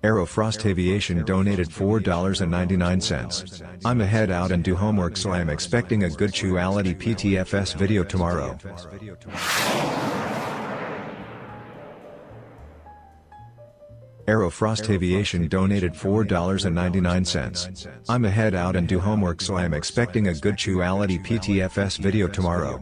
Aerofrost Aviation donated $4.99. I'm a head out and do homework, so I am expecting a good quality PTFS video tomorrow. Aerofrost Aviation donated $4.99. I'm a head out and do homework, so I am expecting a good quality PTFS video tomorrow.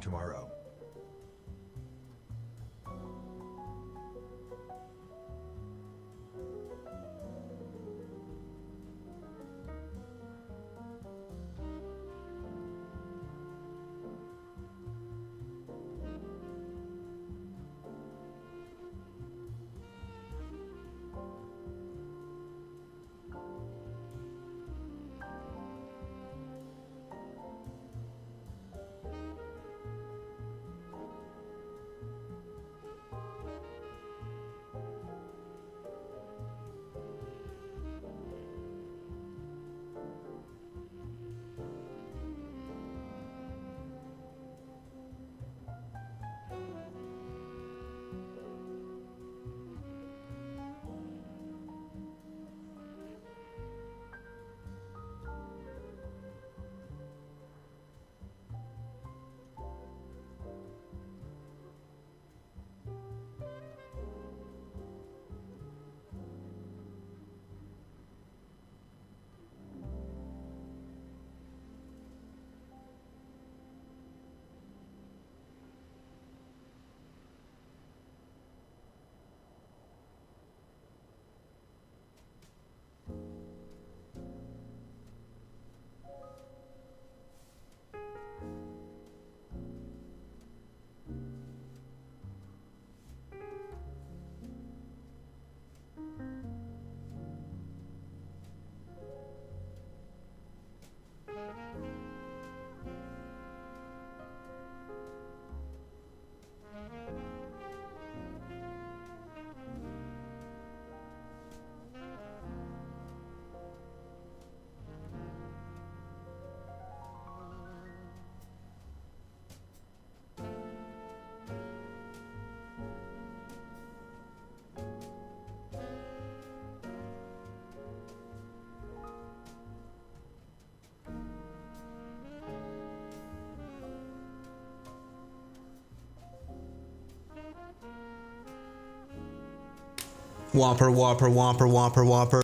Whopper, whopper, whopper, whopper, whopper.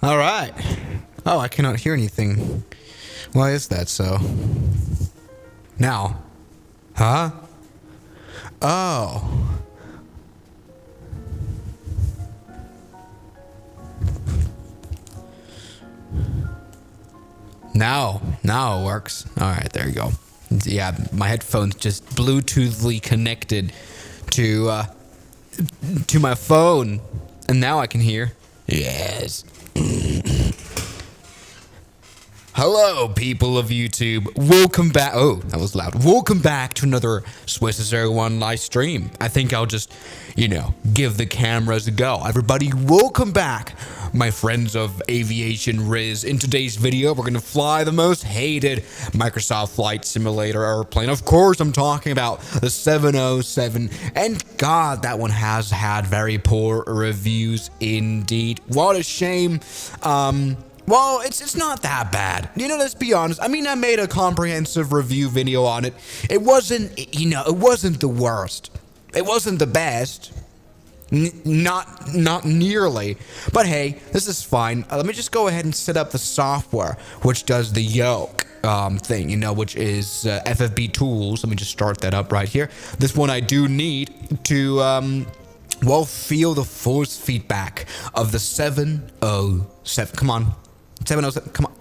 All right. Oh, I cannot hear anything. Why is that so? Now. Huh? Oh. Now it works. All right, there you go. Yeah, my headphones just Bluetoothly connected to my phone, and now I can hear. Yes. Hello, people of YouTube. Welcome back. Oh, that was loud. Welcome back to another Swiss01 live stream. I think I'll just, give the cameras a go. Everybody, welcome back, my friends of Aviation Riz. In today's video, we're going to fly the most hated Microsoft Flight Simulator airplane. Of course, I'm talking about the 707. And God, that one has had very poor reviews indeed. What a shame. Well, it's not that bad. Let's be honest. I mean, I made a comprehensive review video on it. It wasn't, it wasn't the worst. It wasn't the best. Not nearly. But hey, this is fine. Let me just go ahead and set up the software, which does the yoke. thing, you know, which is FFB tools. Let me just start that up right here. This one I do need to, well, feel the force feedback of the 707. Come on. 707. Come on.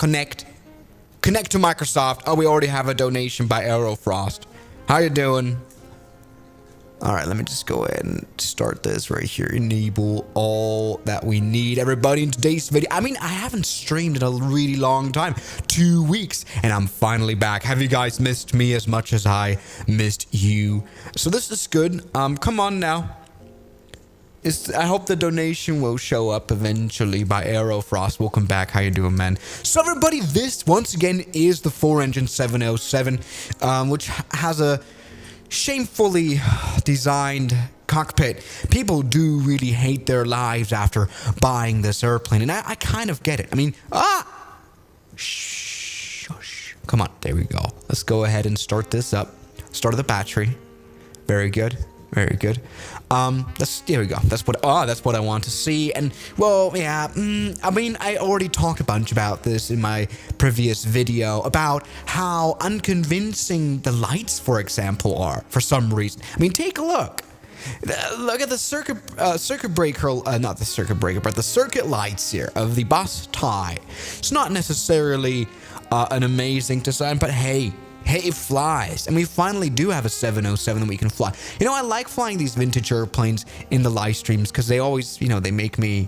Connect to Microsoft. Oh, we already have a donation by Aerofrost. How you doing? All right, let me just go ahead and start this right here. Enable all that we need, everybody, in today's video. I mean, I haven't streamed in a really long time. 2 weeks, and I'm finally back. Have you guys missed me as much as I missed you? So this is good. Come on now. I hope the donation will show up eventually by Aerofrost. Welcome back. How you doing, man? So everybody, this once again is the 4-engine 707, which has a shamefully designed cockpit. People do really hate their lives after buying this airplane, and I kind of get it. I mean, shush. Come on, there we go. Let's go ahead and start this up. Start the battery. Very good. Very good. Here we go. That's what I want to see. And well, yeah, I mean, I already talked a bunch about this in my previous video about how unconvincing the lights, for example, are for some reason. I mean, take a look. Look at the circuit breaker, not the circuit breaker, but the circuit lights here of the bus tie. It's not necessarily an amazing design, but hey, it flies. And we finally do have a 707 that we can fly. You know, I like flying these vintage airplanes in the live streams because they always, you know, they make me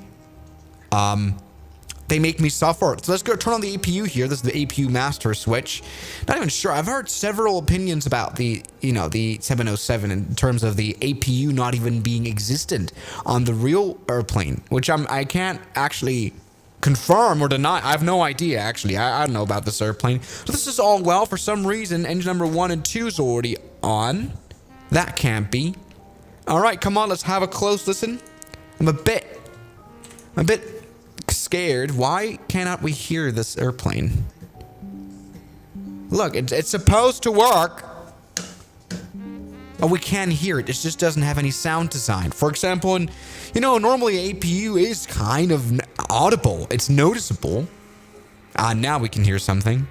suffer. So let's go turn on the APU here. This is the APU master switch. Not even sure. I've heard several opinions about the 707 in terms of the APU not even being existent on the real airplane, which I can't actually confirm or deny. I have no idea, actually. I don't know about this airplane. So this is all well. For some reason, engine number 1 and 2 is already on. That can't be. All right, come on. Let's have a close listen. I'm a bit scared. Why cannot we hear this airplane? Look, it's supposed to work. Oh, we can hear it. It just doesn't have any sound design. For example, normally APU is kind of audible. It's noticeable. Now we can hear something.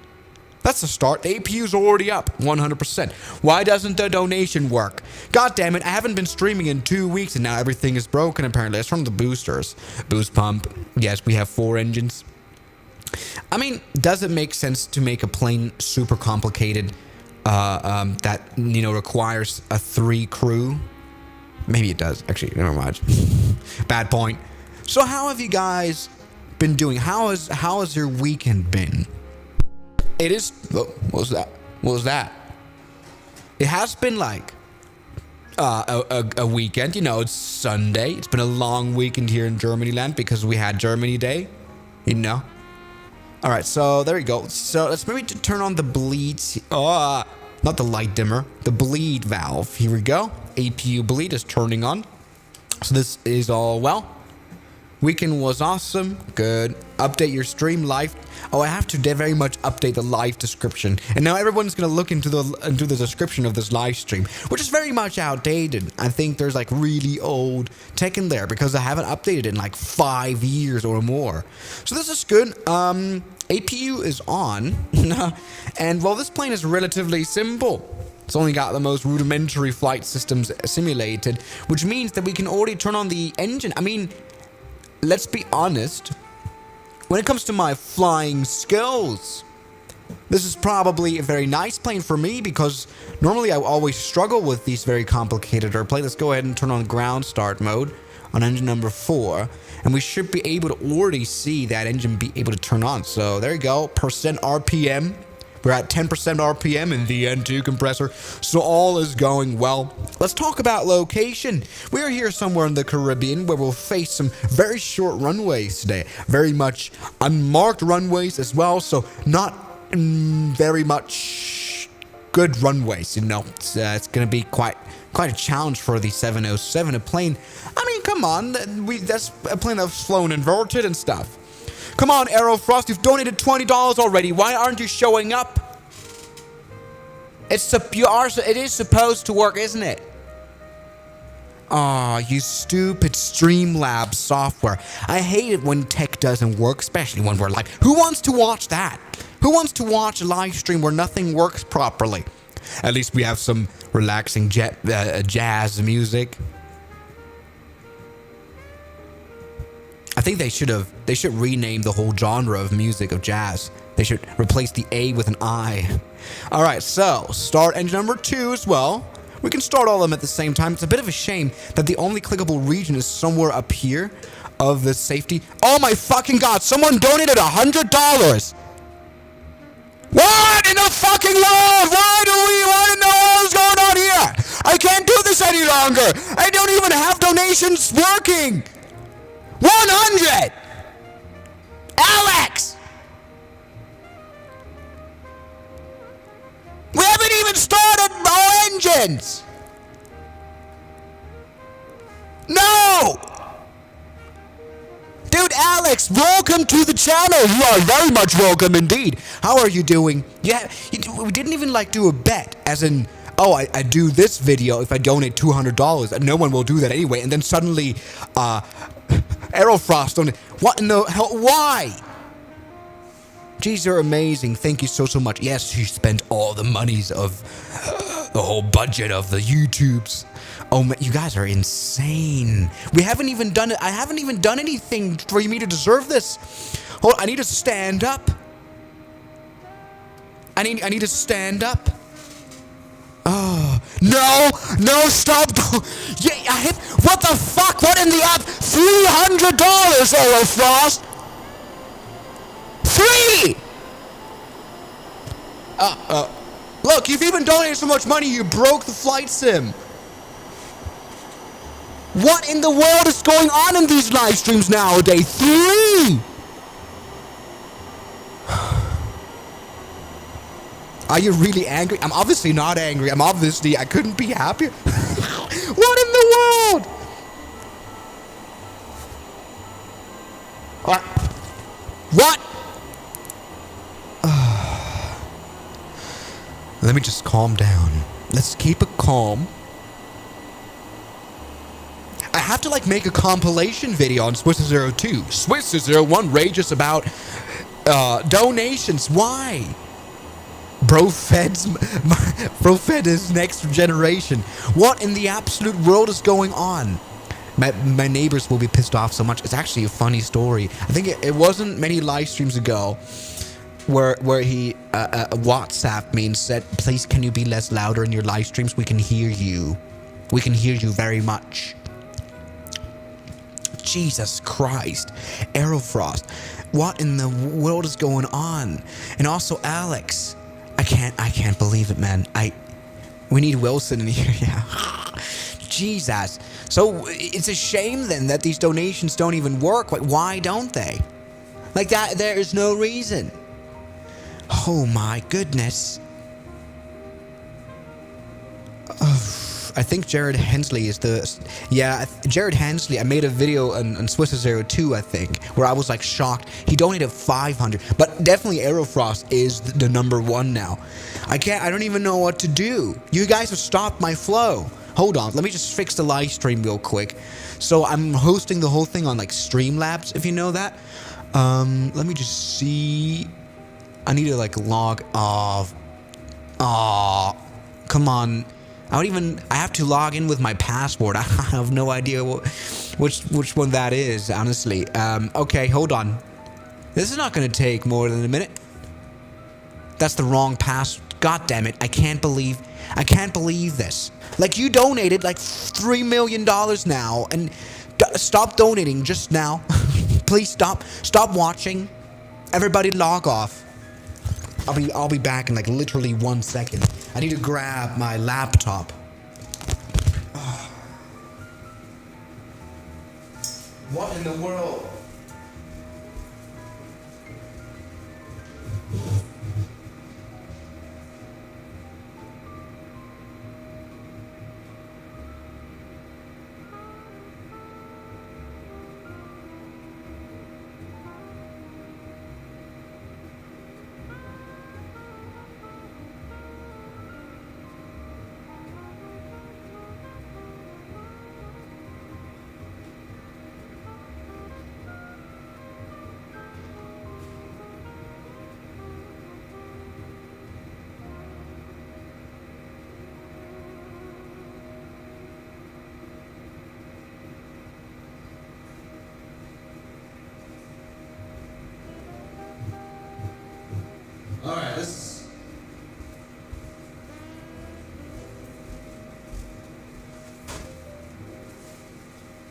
That's a start. The APU's already up 100%. Why doesn't the donation work? God damn it. I haven't been streaming in 2 weeks and now everything is broken apparently. It's from the boosters. Boost pump. Yes, we have 4 engines. I mean, does it make sense to make a plane super complicated that, requires a 3 crew? Maybe it does. Actually, never mind. Bad point. So how have you guys been doing? How has your weekend been? It is... What was that? What was that? It has been like a weekend. It's Sunday. It's been a long weekend here in Germany land because we had Germany Day. All right, so there we go. So let's maybe turn on the bleed... not the light dimmer. The bleed valve. Here we go. APU bleed is turning on. So this is all well. Weekend was awesome. Good. Update your stream live. Oh, I have to very much update the live description. And now everyone's going to look into the description of this live stream, which is very much outdated. I think there's like really old tech in there because I haven't updated it in like 5 years or more. So this is good. APU is on. And well, this plane is relatively simple. It's only got the most rudimentary flight systems simulated, which means that we can already turn on the engine. I mean, let's be honest. When it comes to my flying skills, this is probably a very nice plane for me because normally I always struggle with these very complicated airplanes. Let's go ahead and turn on ground start mode on engine number 4. And we should be able to already see that engine be able to turn on. So there you go. Percent RPM. We're at 10% RPM in the N2 compressor. So all is going well. Let's talk about location. We're here somewhere in the Caribbean where we'll face some very short runways today. Very much unmarked runways as well. So not very much good runways. It's going to be quite a challenge for the 707. A plane, I mean, come on. That's a plane that's flown inverted and stuff. Come on, Aerofrost, you've donated $20 already. Why aren't you showing up? It is supposed to work, isn't it? Aw, you stupid Streamlabs software. I hate it when tech doesn't work, especially when we're live. Who wants to watch that? Who wants to watch a live stream where nothing works properly? At least we have some relaxing jazz music. I think they should rename the whole genre of music of jazz. They should replace the A with an I. All right, so start engine number 2 as well. We can start all of them at the same time. It's a bit of a shame that the only clickable region is somewhere up here of the safety. Oh my fucking god, someone donated $100. What in the fucking world? Why do we want to know what's going on here? I can't do this any longer. I don't even have donations working. 100! Alex! We haven't even started our engines! No! Dude, Alex, welcome to the channel. You are very much welcome indeed. How are you doing? Yeah, we didn't even like do a bet, as in, oh, I do this video if I donate $200, and no one will do that anyway. And then suddenly, Aerofrost donate. What in the hell? Why? Jeez, you're amazing. Thank you so much. Yes, you spent all the monies of the whole budget of the YouTubes. Oh, man, you guys are insane. We haven't even done it. I haven't even done anything for me to deserve this. Hold on, I need to stand up. I need to stand up. Oh, no, stop. Yeah, I hit, what the fuck? What in the app? $300, Aerofrost. 3! Look, you've even donated so much money, you broke the flight sim. What in the world is going on in these live streams nowadays? 3! Are you really angry? I'm obviously not angry. I couldn't be happier. What in the world? What? Let me just calm down. Let's keep it calm. I have to make a compilation video on Swiss02. Swiss01 rages about donations. Why? Bro fed is next generation. What in the absolute world is going on? My neighbors will be pissed off so much. It's actually a funny story. I think it wasn't many live streams ago where he WhatsApped me and said, please, can you be less louder in your live streams? We can hear you. We can hear you very much. Jesus Christ. Aerofrost. What in the world is going on? And also Alex. I can't believe it, man. We need Wilson in here. Yeah. Jesus. So it's a shame then that these donations don't even work. Why don't they? That there is no reason. Oh my goodness. I think Jared Hensley is Jared Hensley. I made a video on Swiss02, I think, where I was shocked. He donated 500, but definitely Aerofrost is the number 1 now. I don't even know what to do. You guys have stopped my flow. Hold on, let me just fix the live stream real quick. So I'm hosting the whole thing on Streamlabs, if you know that. Let me just see. I need to log off. Aw, come on. I have to log in with my password. I have no idea which one that is, honestly. Okay, hold on. This is not going to take more than a minute. That's the wrong pass. God damn it. I can't believe this. You donated $3 million now, and stop donating just now. Please stop watching. Everybody log off. I'll be back in literally 1 second. I need to grab my laptop. What in the world?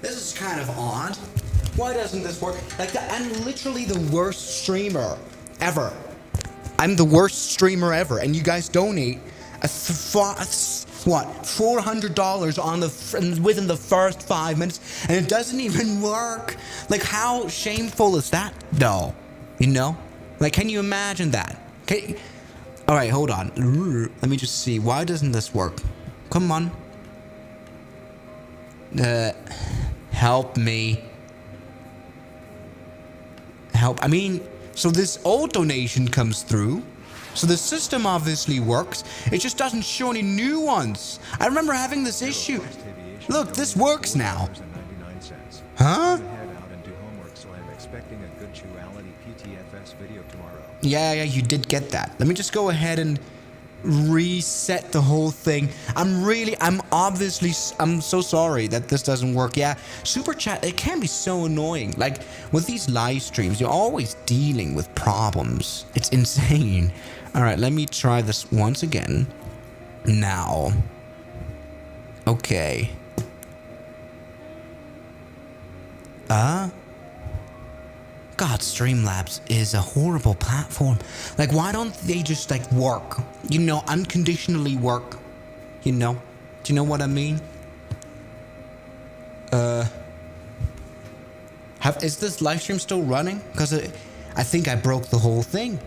This is kind of odd. Why doesn't this work? Like, I'm literally the worst streamer ever. I'm the worst streamer ever, and you guys donate $400 on within the first 5 minutes, and it doesn't even work. Like, how shameful is that, though? You know? Like, can you imagine that? All right, hold on. Let me just see. Why doesn't this work? Come on. Help me. I mean, so this old donation comes through. So the system obviously works. It just doesn't show any new ones. I remember having this issue. Look, this works now. Huh? Yeah, you did get that. Let me just go ahead and reset the whole thing. I'm so sorry that this doesn't work. Yeah, super chat, it can be so annoying. Like, with these live streams, you're always dealing with problems. It's insane. All right, let me try this once again. Now. Okay. God, Streamlabs is a horrible platform. Like, why don't they just, like, work? You know, unconditionally work. You know? Do you know what I mean? Is this live stream still running? Because I think I broke the whole thing.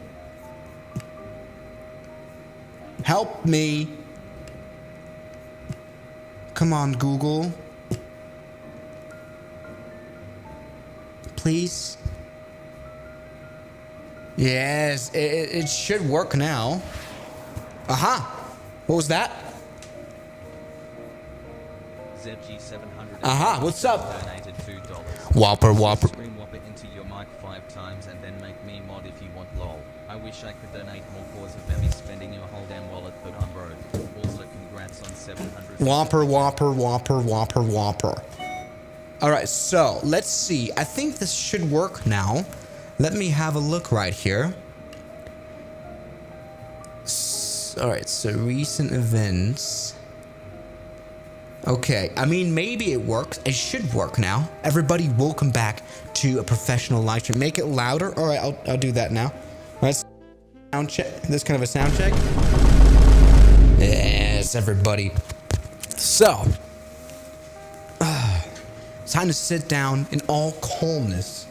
Help me. Come on, Google. Please. Yes, it should work now. Aha! What was that? Aha, what's up? Whopper. Scream whopper into your mic 5 times and then make me mod if you want lol. I wish I could donate more cause of Emmy spending your whole damn wallet, but I'm broke. Also, congrats on 700. Whopper. Alright, so let's see. I think this should work now. Let me have a look right here. Alright, so recent events. Okay, I mean, maybe it works. It should work now. Everybody, welcome back to a professional live stream. Make it louder. Alright, I'll do that now. Alright, sound check. This kind of a sound check. Yes, everybody. So, time to sit down in all calmness.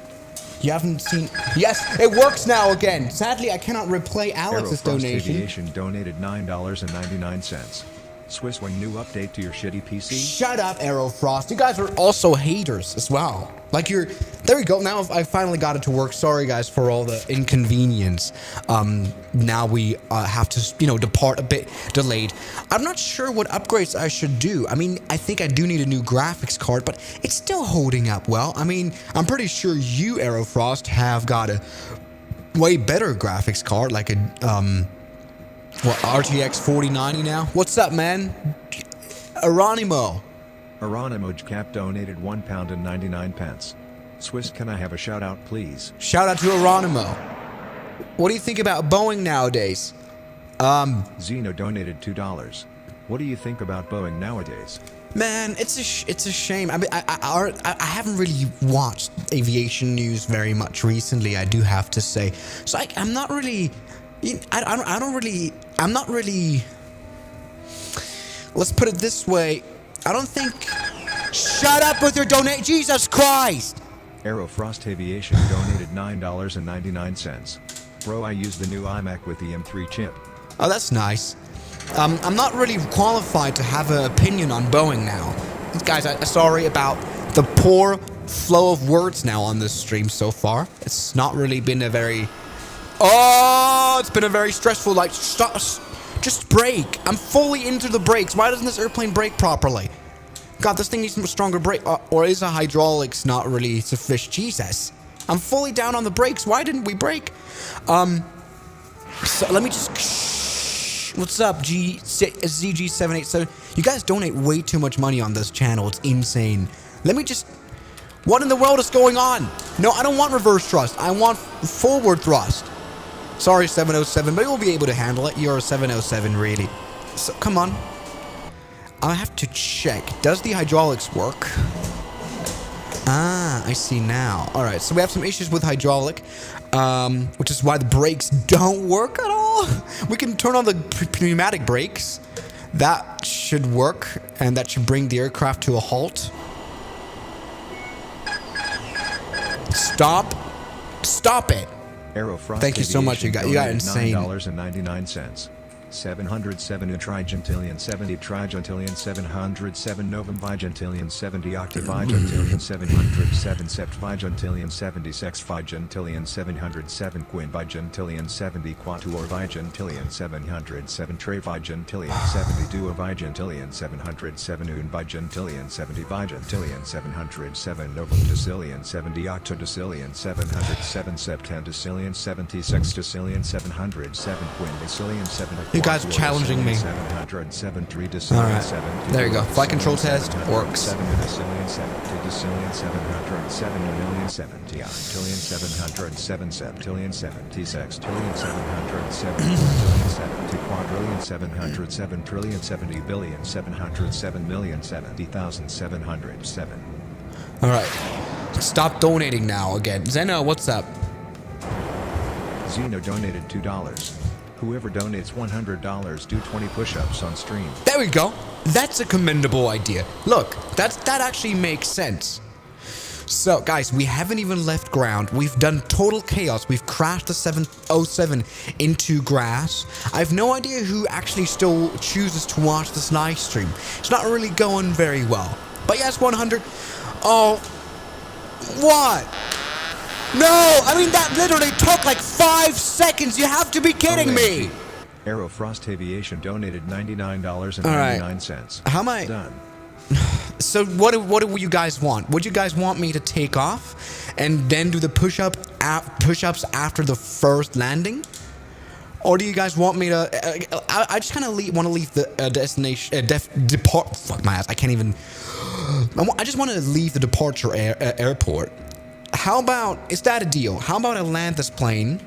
You haven't seen... Yes, it works now again. Sadly, I cannot replay Alex's donation. Aviation donated $9.99. Swiss, one new update to your shitty PC? Shut up, Aerofrost. You guys are also haters as well. Like, there we go. Now I finally got it to work. Sorry, guys, for all the inconvenience. Now we have to, depart a bit delayed. I'm not sure what upgrades I should do. I mean, I think I do need a new graphics card, but it's still holding up well. I mean, I'm pretty sure you, Aerofrost, have got a way better graphics card, like a, RTX 4090 now? What's up, man? Aronimo Cap donated £1.99. Swiss, can I have a shout out, please? Shout out to Aronimo. What do you think about Boeing nowadays? Zeno donated $2. What do you think about Boeing nowadays? Man, it's a shame. I mean, I haven't really watched aviation news very much recently, I do have to say. So I'm not really... I'm not really... Let's put it this way. I don't think... Shut up with your donate... Jesus Christ! Aerofrost Aviation donated $9.99. Bro, I use the new iMac with the M3 chip. Oh, that's nice. I'm not really qualified to have an opinion on Boeing now. Guys, sorry about the poor flow of words now on this stream so far. It's not really been a very... Oh, it's been a very stressful, like, stop, just brake. I'm fully into the brakes. Why doesn't this airplane brake properly? God, this thing needs some stronger brake. Or is the hydraulics not really sufficient? Jesus. I'm fully down on the brakes. Why didn't we brake? So let me just... What's up, ZG787? You guys donate way too much money on this channel. It's insane. Let me just... What in the world is going on? No, I don't want reverse thrust. I want forward thrust. Sorry, 707, but you'll be able to handle it. You're a 707, really. So, come on. I have to check. Does the hydraulics work? Ah, I see now. All right, so we have some issues with hydraulic, which is why the brakes don't work at all. We can turn on the pneumatic brakes. That should work, and that should bring the aircraft to a halt. Stop. Stop it. Aerofrost Thank you so much, you got insane. $9.99. 707 Trigentillion 70 Trigentillion 707 Novum Vigentillion 70 Octavigentillion 707 Septvigentillion 70 Sexvigentillion 707 Quinvigentillion 70 Quatuor Vigentillion 707 Trevigentillion 70 Duovigentillion 707 Unvigentillion 70 Vigentillion 707 Novum Decillion 70 Octodecillion 707 Septandecillion 70 Sextecillion 707 Quindecillion 70. You guys are challenging me. Alright, there you go. Flight control test works. Alright, stop donating now again. Zeno, what's up? Zeno donated $2. Whoever donates $100 do 20 push-ups on stream. There we go. That's a commendable idea. Look, that actually makes sense. So, guys, we haven't even left ground. We've done total chaos. We've crashed the 707 into grass. I have no idea who actually still chooses to watch this live stream. It's not really going very well. But yes, 100. Oh, what? No, I mean, that literally took like 5 seconds. You have to be kidding me. Aerofrost Aviation donated $99.99. How am I done? So what do you guys want? Would you guys want me to take off and then do the push-ups after the first landing? Or do you guys want me to... I just kind of want to leave the destination... depart... Fuck my ass, I can't even... I just want to leave the departure airport. How about, is that a deal? How about I land this plane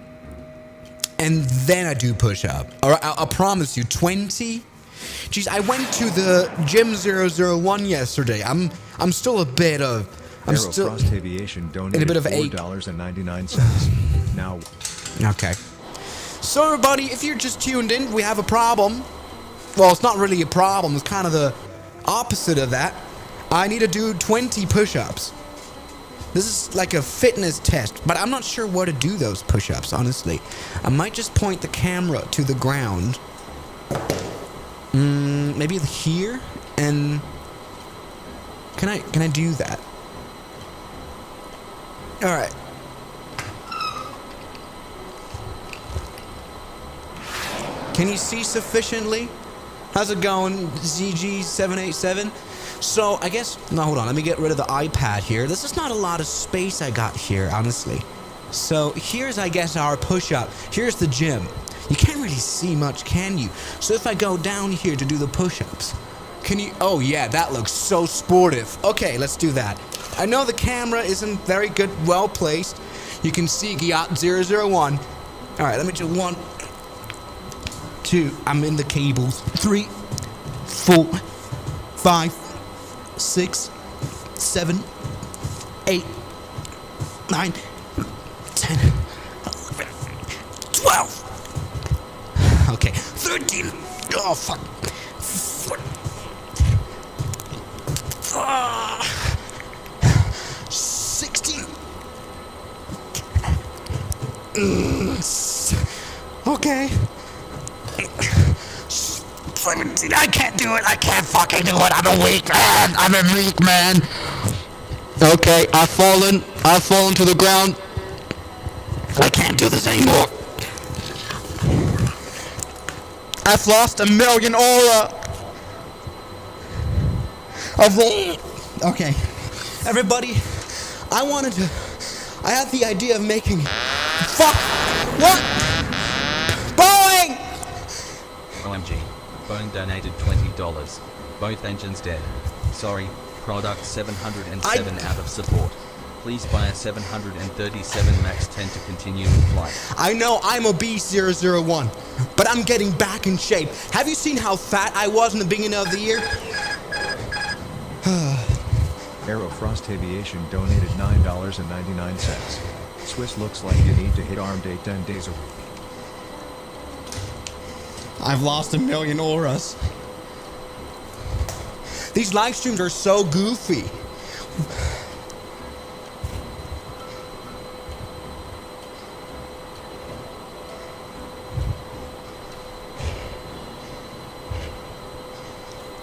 and then I do push-up? Or I'll promise you, 20? Jeez, I went to the Gym 001 yesterday. I'm still a bit of... Aerofrost Aviation donated $4.99. Now... Okay. So everybody, if you're just tuned in, we have a problem. Well, it's not really a problem. It's kind of the opposite of that. I need to do 20 push-ups. This is like a fitness test, but I'm not sure where to do those push-ups, honestly. I might just point the camera to the ground. Maybe here, and... Can I do that? Alright. Can you see sufficiently? How's it going, ZG787? So, I guess... No, hold on. Let me get rid of the iPad here. This is not a lot of space I got here, honestly. So, here's, I guess, our push-up. Here's the gym. You can't really see much, can you? So, if I go down here to do the push-ups... Can you... Oh, yeah, that looks so sportive. Okay, let's do that. I know the camera isn't very good, well-placed. You can see Giat 001. Alright, let me do 1, 2... I'm in the cables. 3, 4, 5... 6, 7, 8, 9, 10, 11, 12. Okay, 13. Oh, fuck. 16. Okay. 17. I can't do it. I can't fucking do it. I'm a weak man. I'm a weak man. Okay, I've fallen to the ground. I can't do this anymore. I've lost 1 million aura. Okay. Everybody, I had the idea of making... Fuck! What? Boeing! OMG. Boeing donated $20. Both engines dead. Sorry, product 707 out of support. Please buy a 737 MAX 10 to continue the flight. I know I'm obese 001, but I'm getting back in shape. Have you seen how fat I was in the beginning of the year? Aerofrost Aviation donated $9.99. Swiss looks like you need to hit arm day 10 days a week. I've lost 1 million auras. These live streams are so goofy.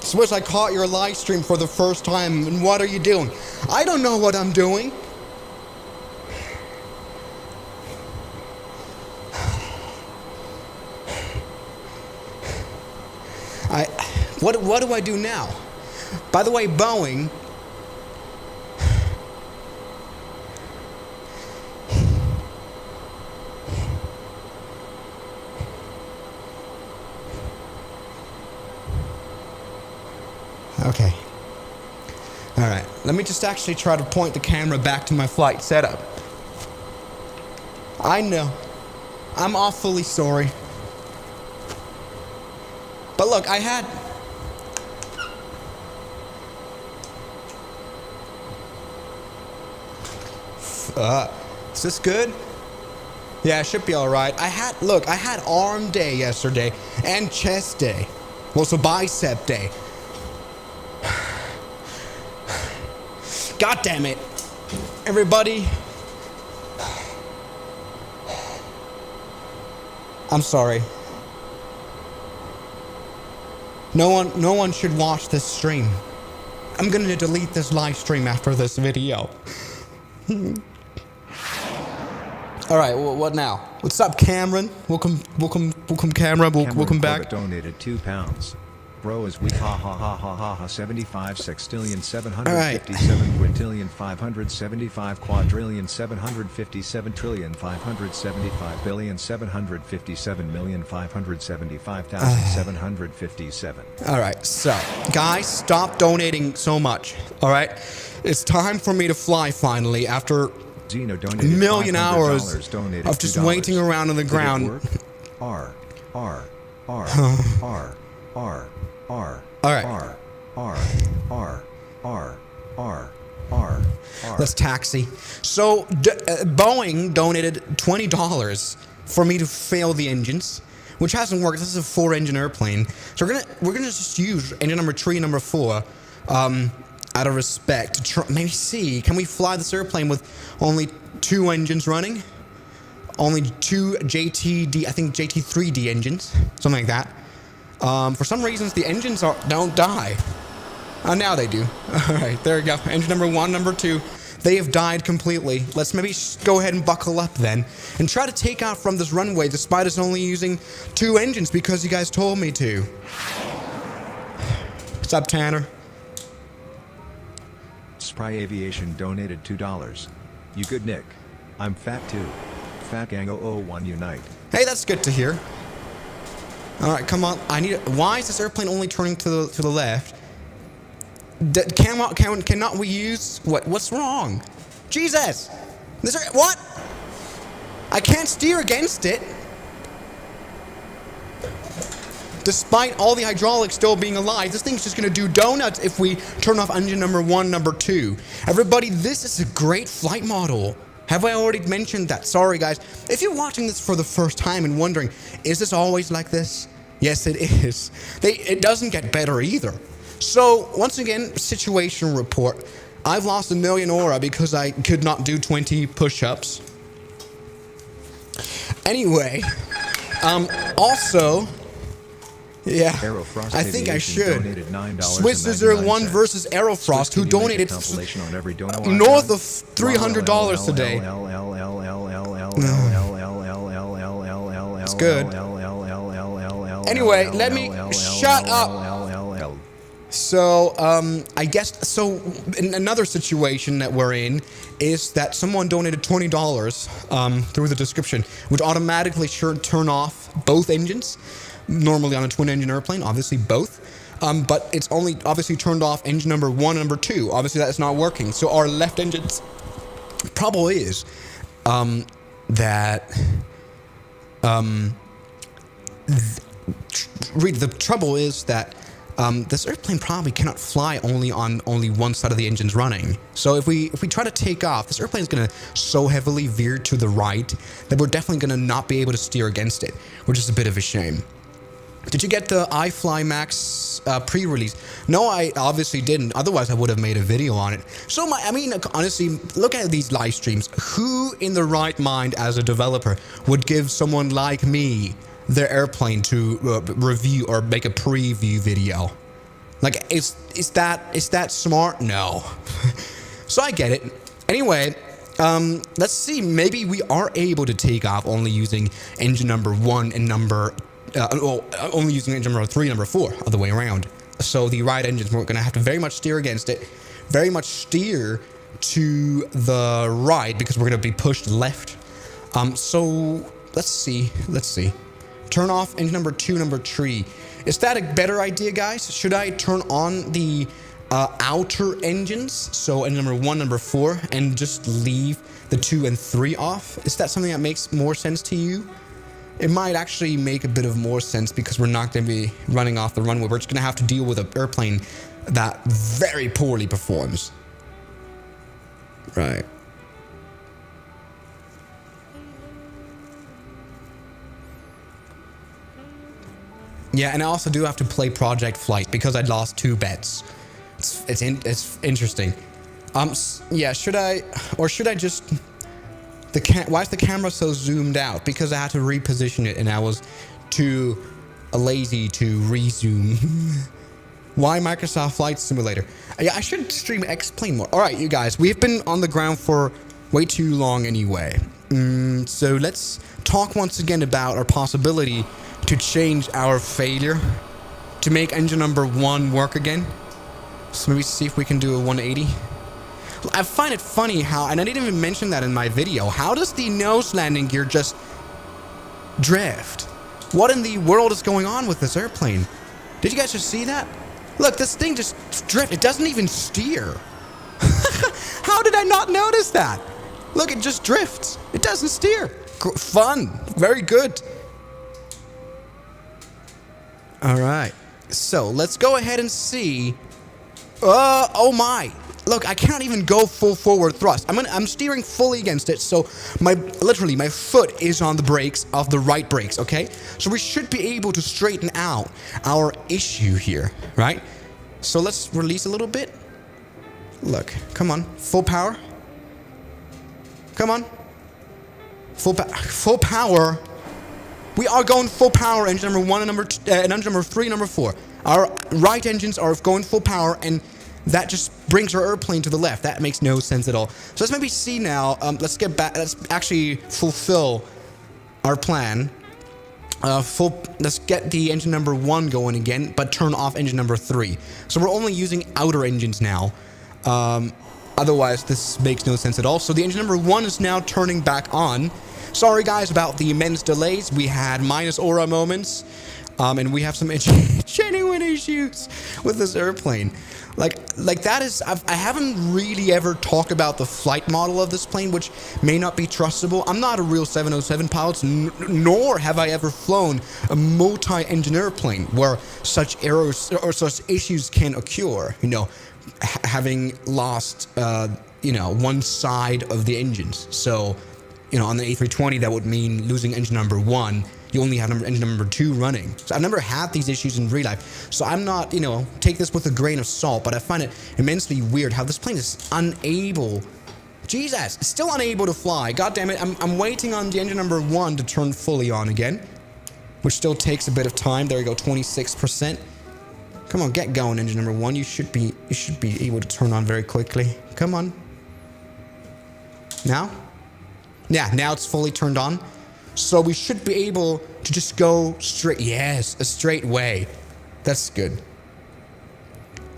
Swiss, I caught your live stream for the first time, and what are you doing? I don't know what I'm doing. What do I do now? By the way, Boeing. Okay. All right. Let me just actually try to point the camera back to my flight setup. I know. I'm awfully sorry. But look, I had... is this good? Yeah, it should be alright. I had arm day yesterday and chest day. Well, so bicep day. God damn it. Everybody. I'm sorry. No one should watch this stream. I'm gonna delete this live stream after this video. Alright, what now? What's up, Cameron? Welcome, Cameron. Welcome back. Donated £2. Bro is weak, ha ha ha ha ha ha. 75 sextillion 757 quintillion 575 quadrillion 757 trillion 575 billion 757 million 575,757. All right, so guys, stop donating so much. All right, it's time for me to fly finally after Zeno a donated million hours donated of just $2. waiting around on the ground. Did it work? R. All right. Let's taxi. So Boeing donated $20 for me to fail the engines, which hasn't worked. This is a 4-engine airplane, so we're gonna just use engine number 3 and number 4, out of respect to try, maybe see, can we fly this airplane with only 2 engines running, only 2 JTD, I think JT3D engines, something like that. For some reasons, the engines don't die. Now they do. All right, there we go. Engine number 1, number 2, they have died completely. Let's maybe go ahead and buckle up then and try to take out from this runway despite us only using 2 engines because you guys told me to. What's up, Tanner? Spry Aviation donated $2. You good, Nick? I'm fat too. Fat Gang 001 Unite. Hey, that's good to hear. All right, come on. Why is this airplane only turning to the left? Cannot we use what's wrong? Jesus! What? I can't steer against it. Despite all the hydraulics still being alive, this thing's just gonna do donuts if we turn off engine number 1, number 2. Everybody, this is a great flight model. Have I already mentioned that? Sorry, guys. If you're watching this for the first time and wondering, is this always like this? Yes, it is. It doesn't get better either. So, once again, situation report. I've lost 1 million aura because I could not do 20 push-ups. Anyway, also, yeah, Aerofrost I think I should. Swiss Scissor 1 versus Aerofrost, who donated north of $300 today. It's good. Anyway, let me shut up. So, I guess, so in another situation that we're in is that someone donated $20 through the description, which automatically should turn off both engines. Normally on a twin-engine airplane, obviously both. But it's only obviously turned off engine number 1 and number 2. Obviously that's not working. So our left engine's problem is the trouble is that this airplane probably cannot fly only on one side of the engines running. So if we try to take off, this airplane is going to so heavily veer to the right that we're definitely going to not be able to steer against it, which is a bit of a shame. Did you get the iFly Max pre-release? No, I obviously didn't. Otherwise, I would have made a video on it. So, I mean, honestly, look at these live streams. Who in the right mind as a developer would give someone like me their airplane to review or make a preview video? Like, is that smart? No. So I get it. Anyway, let's see. Maybe we are able to take off only using engine number 1 and only using engine number 3, number 4, other way around. So the right engines, we're going to have to very much steer against it, very much steer to the right because we're going to be pushed left. So let's see. Turn off engine number 2, number 3. Is that a better idea, guys? Should I turn on the outer engines, so engine number 1, number 4, and just leave the 2 and 3 off? Is that something that makes more sense to you? It might actually make a bit of more sense because we're not going to be running off the runway. We're just going to have to deal with an airplane that very poorly performs. Right. Yeah, and I also do have to play Project Flight because I lost 2 bets. It's interesting. Yeah, should I just... Why is the camera so zoomed out? Because I had to reposition it and I was too lazy to rezoom. Why Microsoft Flight Simulator? Yeah, I should stream X-Plane more. All right, you guys, we've been on the ground for way too long anyway. So let's talk once again about our possibility to change our failure to make engine number 1 work again. So maybe see if we can do a 180. I find it funny how, and I didn't even mention that in my video, how does the nose landing gear just drift? What in the world is going on with this airplane? Did you guys just see that? Look, this thing just drifts. It doesn't even steer. How did I not notice that? Look, it just drifts. It doesn't steer. Fun. Very good. All right. So let's go ahead and see. Oh my. Look, I can't even go full forward thrust. I'm steering fully against it, so literally my foot is on the brakes of the right brakes, okay? So we should be able to straighten out our issue here, right? So let's release a little bit. Look, come on, full power. Come on. Full power. We are going full power, engine number 1 and engine number 3, number 4. Our right engines are going full power, and that just brings our airplane to the left. That makes no sense at all. So let's maybe see now. Let's get back. Let's actually fulfill our plan. Let's get the engine number 1 going again, but turn off engine number 3. So we're only using outer engines now. Otherwise, this makes no sense at all. So the engine number 1 is now turning back on. Sorry, guys, about the immense delays. We had minus aura moments. And we have some genuine issues with this airplane. Like that is, I haven't really ever talked about the flight model of this plane, which may not be trustable. I'm not a real 707 pilot, nor have I ever flown a multi-engine airplane where such errors or such issues can occur. You know, having lost, one side of the engines. So, on the A320, that would mean losing engine number 1. You only have engine number 2 running. So I've never had these issues in real life. So I'm not, take this with a grain of salt, but I find it immensely weird how this plane is unable, Jesus, still unable to fly. God damn it, I'm waiting on the engine number 1 to turn fully on again, which still takes a bit of time. There we go, 26%. Come on, get going, engine number 1. You should be able to turn on very quickly. Come on. Now? Yeah, now it's fully turned on. So we should be able to just go straight. Yes, a straight way. That's good.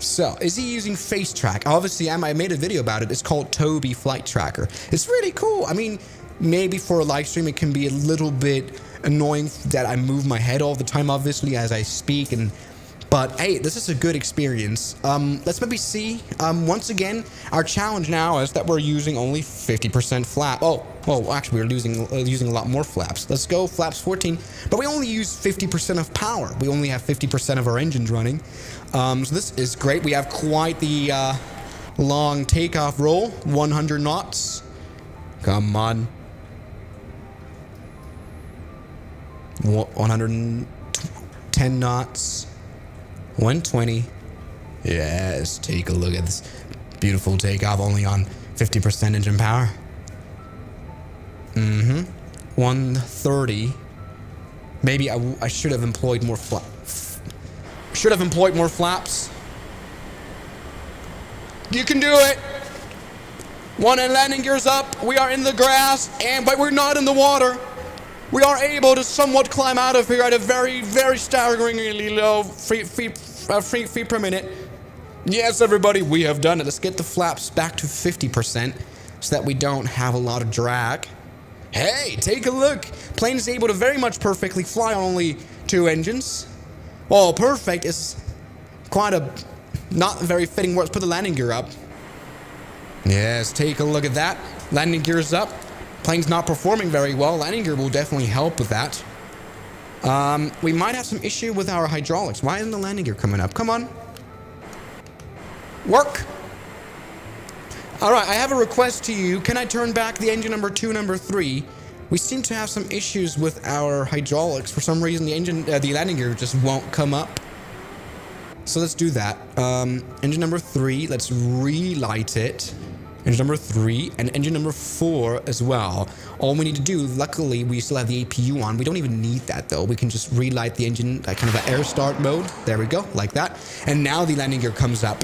So, is he using face track? Obviously, I made a video about it. It's called Toby Flight Tracker. It's really cool. I mean, maybe for a live stream, it can be a little bit annoying that I move my head all the time, obviously, as I speak. But hey, this is a good experience. Let's maybe see. Once again, our challenge now is that we're using only 50% flap. Oh, Well, actually, we're using a lot more flaps. Let's go flaps 14, but we only use 50% of power. We only have 50% of our engines running. So this is great. We have quite the long takeoff roll, 100 knots. Come on. 110 knots. 120. Yes, take a look at this beautiful takeoff, only on 50% engine power. 130. Maybe I should have employed more flaps. You can do it. One and landing gears up. We are in the grass, but we're not in the water. We are able to somewhat climb out of here at a very, very staggeringly low feet per minute. Yes, everybody, we have done it. Let's get the flaps back to 50% so that we don't have a lot of drag. Hey, take a look. Plane is able to very much perfectly fly on only 2 engines. Well, perfect is quite a not very fitting word. Let's put the landing gear up. Yes, take a look at that. Landing gear's up. Plane's not performing very well. Landing gear will definitely help with that. We might have some issue with our hydraulics. Why isn't the landing gear coming up? Come on. Work. All right, I have a request to you. Can I turn back the engine number 2, number 3? We seem to have some issues with our hydraulics. For some reason, the landing gear just won't come up. So let's do that. Engine number 3, let's relight it. Engine number 3 and engine number 4 as well. All we need to do, luckily, we still have the APU on. We don't even need that though. We can just relight the engine, like kind of an air start mode. There we go, like that. And now the landing gear comes up.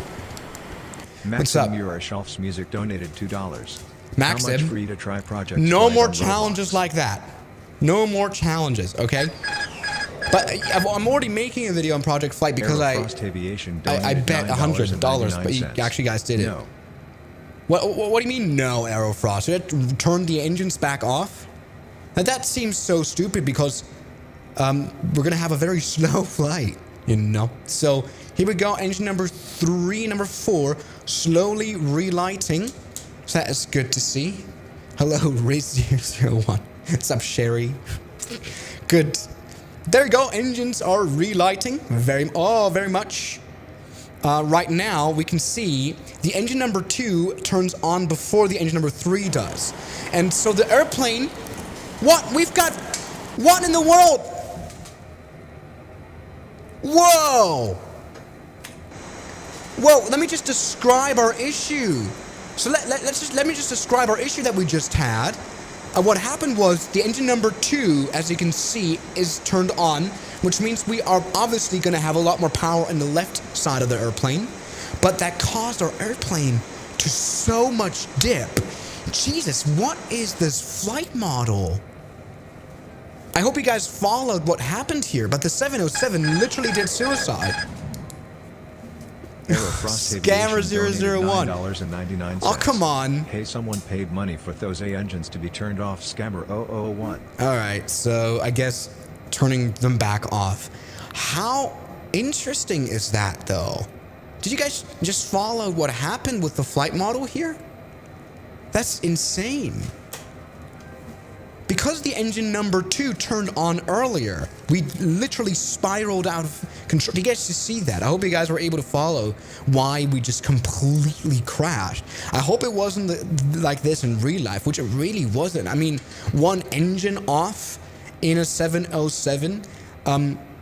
Maxim Shelf's music donated $2. Maxim, how much free to try project? No more challenges like that. No more challenges, okay? But I'm already making a video on Project Flight because I bet $100, but you actually guys did it. No. What do you mean no, Aerofrost? You turned the engines back off? Now that seems so stupid because we're gonna have a very slow flight, you know? So here we go, engine number 3, number 4, slowly relighting. So that is good to see. Hello, Riz001. What's up, Sherry? Good. There you go, engines are relighting very much. Right now, we can see the engine number 2 turns on before the engine number 3 does. And so the airplane, what in the world? Whoa! Let me just describe our issue. So let me just describe our issue that we just had. What happened was the engine number 2, as you can see, is turned on, which means we are obviously going to have a lot more power on the left side of the airplane. But that caused our airplane to so much dip. Jesus, what is this flight model? I hope you guys followed what happened here, but the 707 literally did suicide. Scammer 001. Oh, come on. Hey, someone paid money for those engines to be turned off. Scammer 001. Alright, so I guess turning them back off. How interesting is that, though? Did you guys just follow what happened with the flight model here? That's insane. Because the engine number 2 turned on earlier, we literally spiraled out of control. You guys just see that? I hope you guys were able to follow why we just completely crashed. I hope it wasn't like this in real life, which it really wasn't. I mean, one engine off in a 707,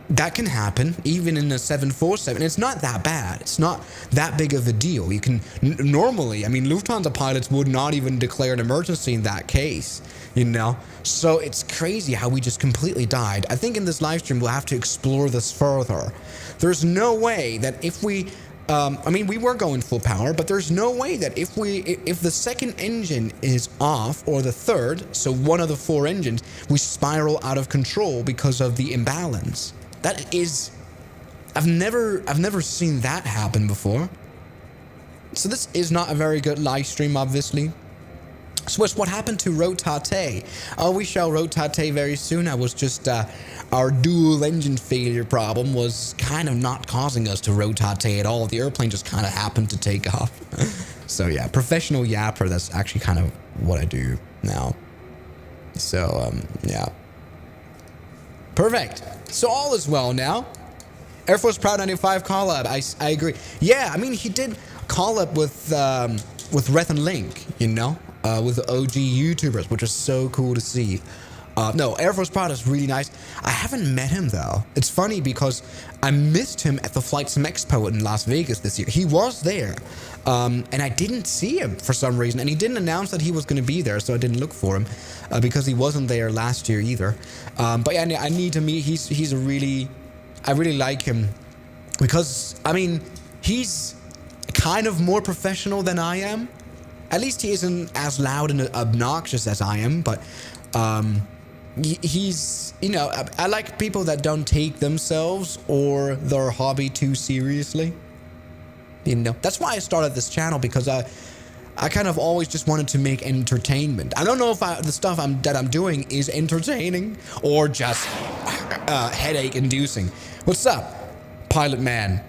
that can happen, even in a 747. It's not that bad. It's not that big of a deal. You can normally, I mean, Lufthansa pilots would not even declare an emergency in that case, you know? So it's crazy how we just completely died. I think in this live stream, we'll have to explore this further. There's no way that if we, I mean, we were going full power, but there's no way that if the second engine is off, or the third, so one of the 4 engines, we spiral out of control because of the imbalance. That is, I've never seen that happen before. So this is not a very good live stream, obviously. Swiss, what happened to rotate? Oh, we shall rotate very soon. I was just, our dual engine failure problem was kind of not causing us to rotate at all. The airplane just kind of happened to take off. So yeah, professional yapper, that's actually kind of what I do now. So, yeah. Perfect. So all is well now. Air Force Proud 95 collab. I agree. Yeah, I mean, he did collab with Reth and Link, you know, with the OG YouTubers, which was so cool to see. No, Air Force Proud is really nice. I haven't met him, though. It's funny because I missed him at the Flight Sim Expo in Las Vegas this year. He was there, and I didn't see him for some reason. And he didn't announce that he was going to be there, so I didn't look for him because he wasn't there last year either. But yeah, I need to meet. He's a really... I really like him because, I mean, he's kind of more professional than I am. At least he isn't as loud and obnoxious as I am, but... he's, you know, I like people that don't take themselves or their hobby too seriously. You know, that's why I started this channel, because I kind of always just wanted to make entertainment. I don't know if the stuff that I'm doing is entertaining or just headache inducing. What's up, Pilot Man?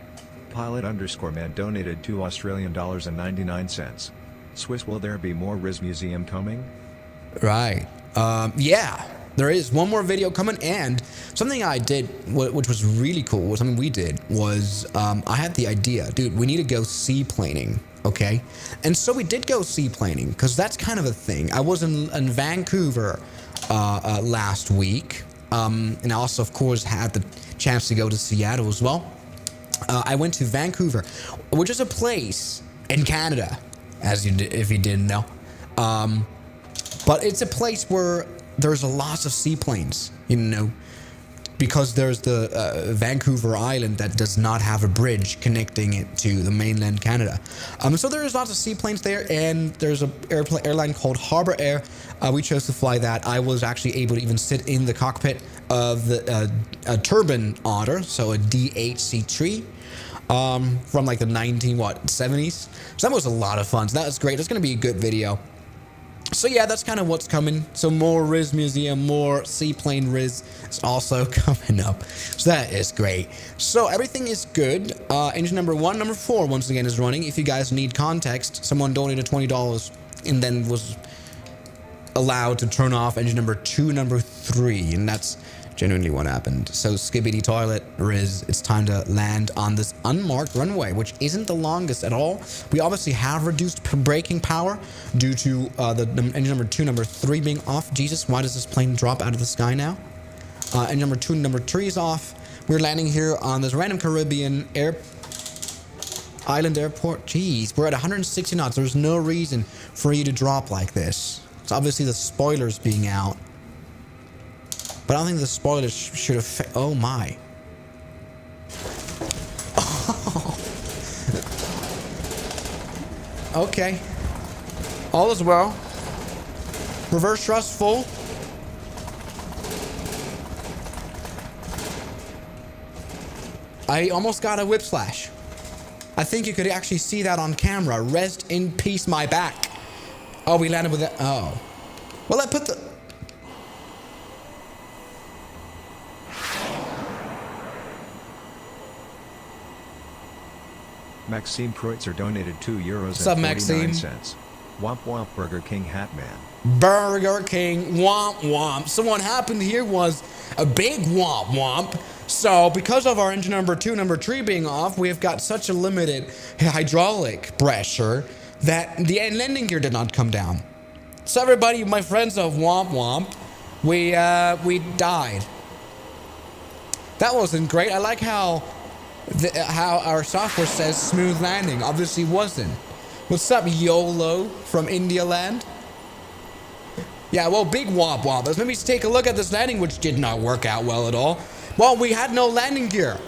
Pilot_man donated $2.99. Swiss, will there be more Riz Museum coming? Right. Yeah, there is one more video coming, and something I did, which was really cool, something we did, was I had the idea, dude, we need to go seaplaning, okay? And so we did go seaplaning, because that's kind of a thing. I was in Vancouver last week, and I also, of course, had the chance to go to Seattle as well. I went to Vancouver, which is a place in Canada, if you didn't know. But it's a place where there's lots of seaplanes, you know, because there's the Vancouver Island that does not have a bridge connecting it to the mainland Canada. So there's lots of seaplanes there, and there's an airline called Harbor Air. We chose to fly that. I was actually able to even sit in the cockpit of the turbine otter, so a D8C3. From like the 70s. So that was a lot of fun. So that was great. That's going to be a good video. So yeah, that's kind of what's coming. So more Riz Museum, more seaplane Riz is also coming up. So that is great. So everything is good. Engine number 1, number 4 once again is running. If you guys need context, someone donated $20 and then was allowed to turn off engine number 2, number 3, and that's genuinely what happened. So Skibbity Toilet, Riz, it's time to land on this unmarked runway, which isn't the longest at all. We obviously have reduced braking power due to the engine number 2, number 3 being off. Jesus, why does this plane drop out of the sky now? Engine number 2 and number 3 is off. We're landing here on this random Caribbean island airport. Jeez, we're at 160 knots. There's no reason for you to drop like this. It's obviously the spoilers being out. But I don't think the spoilers should have... Oh, my. Oh. Okay. All is well. Reverse thrust full. I almost got a whip slash. I think you could actually see that on camera. Rest in peace, my back. Oh, we landed with that. Oh. Well, I put the... Maxime Kreutzer donated €2 What's up, and 49 Maxime? cents. Womp womp Burger King Hatman. Burger King womp womp. So what happened here was a big womp womp. So because of our engine number 2, number 3 being off, we have got such a limited hydraulic pressure that the landing gear did not come down. So everybody, my friends of womp womp, we died. That wasn't great. I like how our software says smooth landing. Obviously wasn't. What's up, YOLO from India land? Yeah, well, big womp womp. Let's maybe take a look at this landing, which did not work out well at all. Well, we had no landing gear.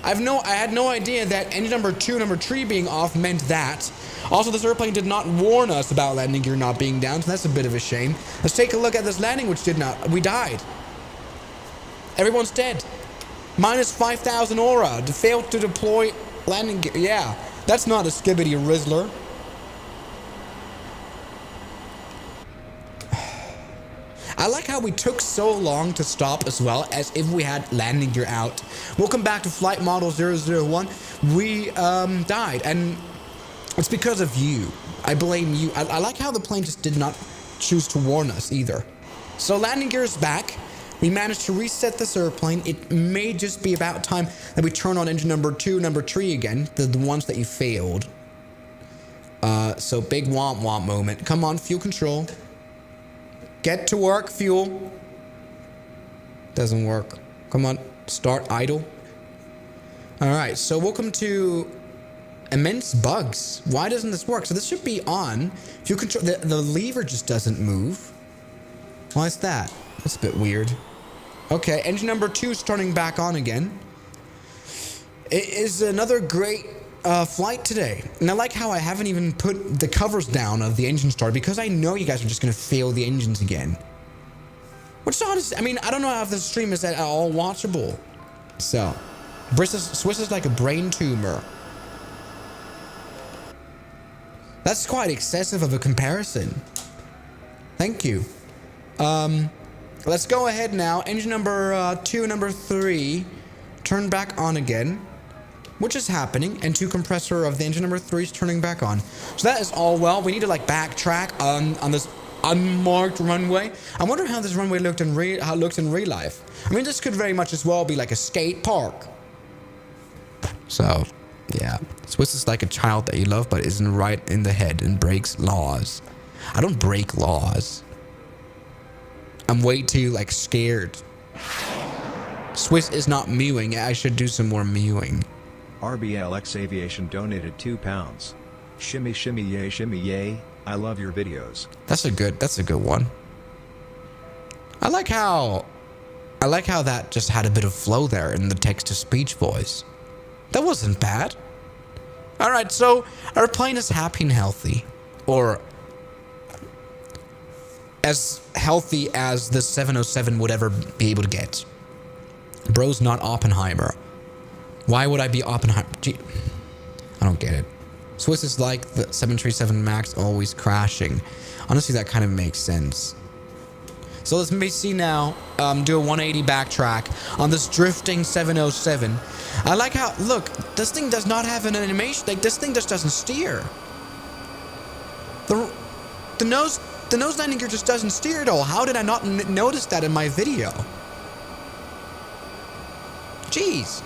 I had no idea that engine number 2, number 3 being off meant that. Also, this airplane did not warn us about landing gear not being down, so that's a bit of a shame. Let's take a look at this landing, which did not. We died. Everyone's dead. Minus 5,000 aura. Failed to deploy landing gear. Yeah, that's not a Skibbity Rizzler. I like how we took so long to stop as well, as if we had landing gear out. Welcome back to flight model 001. We died, and it's because of you. I blame you. I like how the plane just did not choose to warn us either. So landing gear is back. We managed to reset this airplane. It may just be about time that we turn on engine number 2, number 3 again. The ones that you failed. So big womp womp moment. Come on, fuel control. Get to work, fuel. Doesn't work. Come on, start idle. Alright, so welcome to immense bugs. Why doesn't this work? So this should be on. Fuel control, the lever just doesn't move. Why is that? That's a bit weird. Okay, engine number 2 is turning back on again. It is another great flight today. And I like how I haven't even put the covers down of the engine starter because I know you guys are just going to fail the engines again. Which is honest. I mean, I don't know if this stream is at all watchable. So, Swiss is like a brain tumor. That's quite excessive of a comparison. Thank you. Let's go ahead now. Engine number 2, number 3, turn back on again, which is happening, and 2 compressor of the engine number 3 is turning back on. So that is all well. We need to like backtrack on this unmarked runway. I wonder how this runway looked in real life. I mean, this could very much as well be like a skate park. So, yeah, Swiss is like a child that you love, but isn't right in the head and breaks laws. I don't break laws. I'm way too like scared. Swiss is not mewing. I should do some more mewing. RBLX Aviation donated £2. Shimmy shimmy yay, I love your videos. That's a good one. I like how that just had a bit of flow there in the text-to-speech voice. That wasn't bad. Alright, so our plane is happy and healthy. Or as healthy as the 707 would ever be able to get. Bro's not Oppenheimer. Why would I be Oppenheimer? Gee, I don't get it. Swiss is like the 737 MAX always crashing. Honestly, that kind of makes sense. So let's maybe see now, do a 180 backtrack on this drifting 707. I like how, look, this thing does not have an animation. Like, this thing just doesn't steer. The nose landing gear just doesn't steer at all. How did I not notice that in my video? Jeez.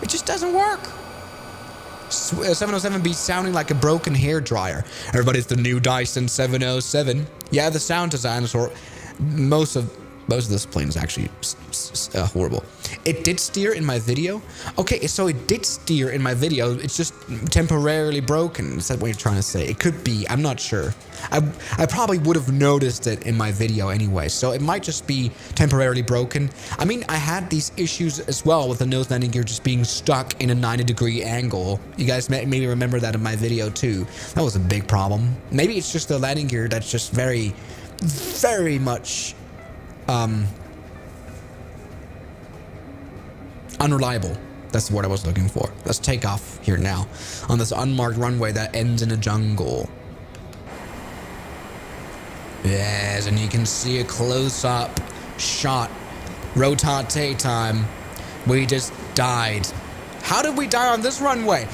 It just doesn't work. 707 be sounding like a broken hair dryer. Everybody's the new Dyson 707. Yeah, the sound design is horrible. Most of this plane is actually horrible. It did steer in my video. Okay, so it did steer in my video. It's just temporarily broken. Is that what you're trying to say? It could be. I'm not sure. I probably would have noticed it in my video anyway. So it might just be temporarily broken. I mean, I had these issues as well with the nose landing gear just being stuck in a 90-degree angle. You guys maybe remember that in my video too. That was a big problem. Maybe it's just the landing gear that's just very, very much unreliable. That's the word I was looking for. Let's take off here now on this unmarked runway that ends in a jungle. Yes, and you can see a close-up shot. Rotate time. We just died. How did we die on this runway?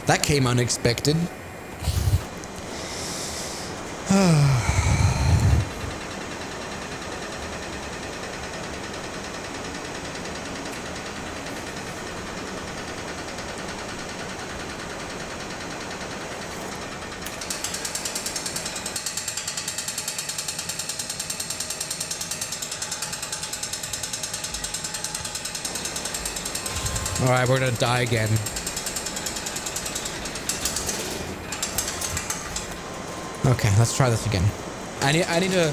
That came unexpected. All right, we're gonna die again. Okay, let's try this again. I need to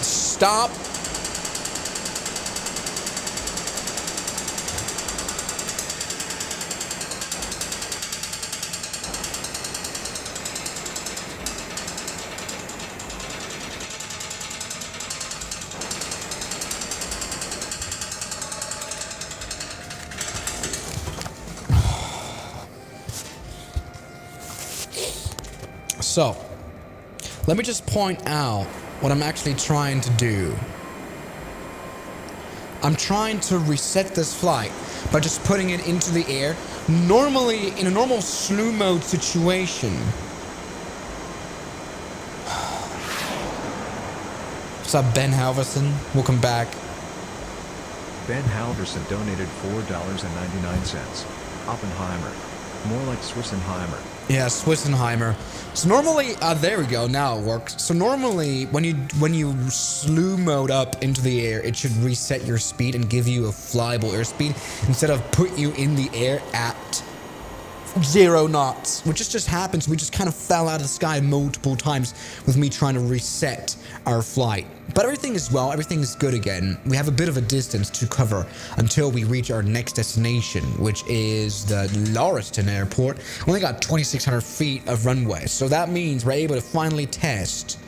stop. So, let me just point out what I'm actually trying to do. I'm trying to reset this flight by just putting it into the air. Normally, in a normal slew mode situation. What's up, Ben Halverson? Welcome back. Ben Halverson donated $4.99. Oppenheimer. More like Swissenheimer. Yeah, Swissenheimer. So normally, there we go. Now it works. So normally, when you slew mode up into the air, it should reset your speed and give you a flyable airspeed instead of put you in the air at 0 knots, which just happens. We just kind of fell out of the sky multiple times with me trying to reset our flight. But everything is well, everything is good again. We have a bit of a distance to cover until we reach our next destination, which is the Lauriston Airport. We only got 2,600 feet of runway, so that means we're able to finally test.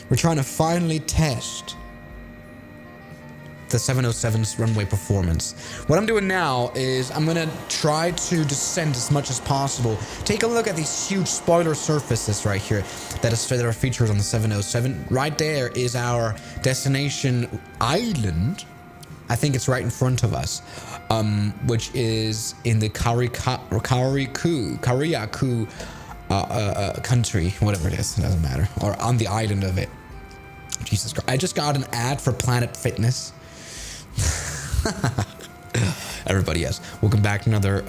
We're trying to finally test the 707's runway performance. What I'm doing now is I'm gonna try to descend as much as possible. Take a look at these huge spoiler surfaces right here that are featured on the 707. Right there is our destination island. I think it's right in front of us, which is in the Kariaku country, whatever it is, it doesn't matter, or on the island of it. Jesus Christ! I just got an ad for Planet Fitness. Everybody, yes. Welcome back to another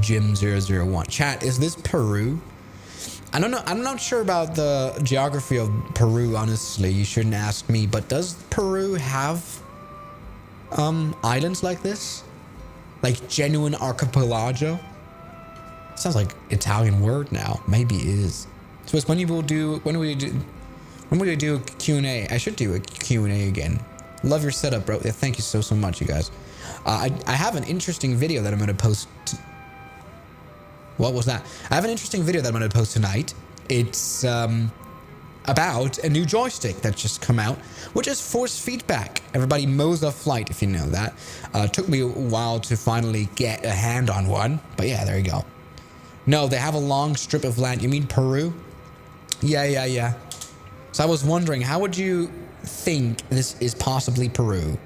Gym 001. Chat, is this Peru? I don't know. I'm not sure about the geography of Peru, honestly. You shouldn't ask me. But does Peru have islands like this? Like genuine archipelago? Sounds like Italian word now. Maybe it is. So it's when we do a Q&A. I should do a Q&A again. Love your setup, bro. Yeah, thank you so much, you guys. I have an interesting video that I'm going to post. What was that? I have an interesting video that I'm going to post tonight. It's about a new joystick that's just come out, which is force feedback. Everybody mows off flight, if you know that. Took me a while to finally get a hand on one, but yeah, there you go. No, they have a long strip of land. You mean Peru? Yeah. So I was wondering, how would you think this is possibly Peru?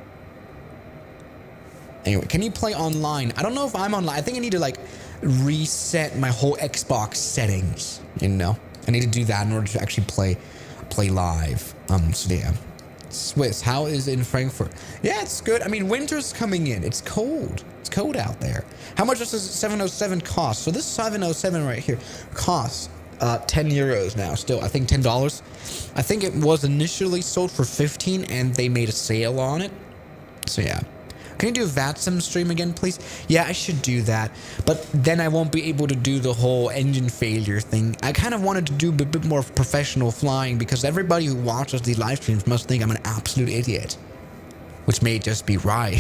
Anyway, can you play online? I don't know if I'm online. I think I need to like reset my whole Xbox settings, you know? I need to do that in order to actually play live. So yeah. Swiss, how is it in Frankfurt? Yeah, it's good. I mean, winter's coming in. It's cold. It's cold out there. How much does this 707 cost? So this 707 right here costs 10 euros now still. I think $10. I think it was initially sold for 15 and they made a sale on it. So yeah. Can you do a VATSIM stream again, please? Yeah, I should do that. But then I won't be able to do the whole engine failure thing. I kind of wanted to do a bit more professional flying because everybody who watches these live streams must think I'm an absolute idiot. Which may just be right.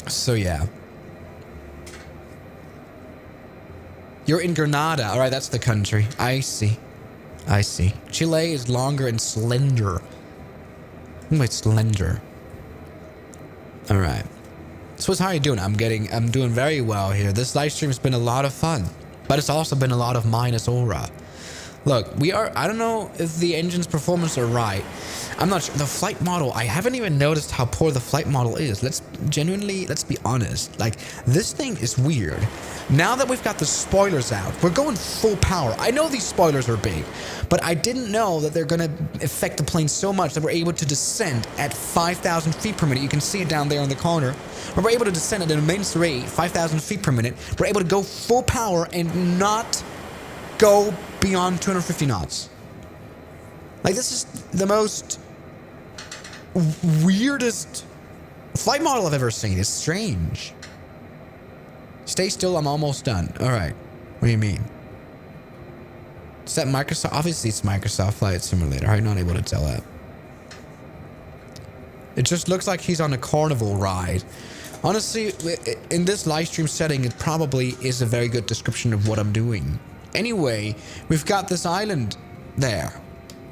So yeah. You're in Granada. All right, that's the country. I see. Chile is longer and slender. Wait, slender. All right. So how are you doing? I'm doing very well here. This live stream has been a lot of fun, but it's also been a lot of minus aura. Look, I don't know if the engine's performance are right. I'm not sure. The flight model, I haven't even noticed how poor the flight model is. Let's be honest. Like, this thing is weird. Now that we've got the spoilers out, we're going full power. I know these spoilers are big, but I didn't know that they're going to affect the plane so much that we're able to descend at 5,000 feet per minute. You can see it down there in the corner. We're able to descend at an immense rate, 5,000 feet per minute. We're able to go full power and not go beyond 250 knots. Like, this is the most weirdest flight model I've ever seen. It's strange. Stay still, I'm almost done. All right. What do you mean? Is that Microsoft? Obviously, it's Microsoft Flight Simulator. I'm not able to tell that. It just looks like he's on a carnival ride. Honestly, in this live stream setting, it probably is a very good description of what I'm doing. Anyway, we've got this island there,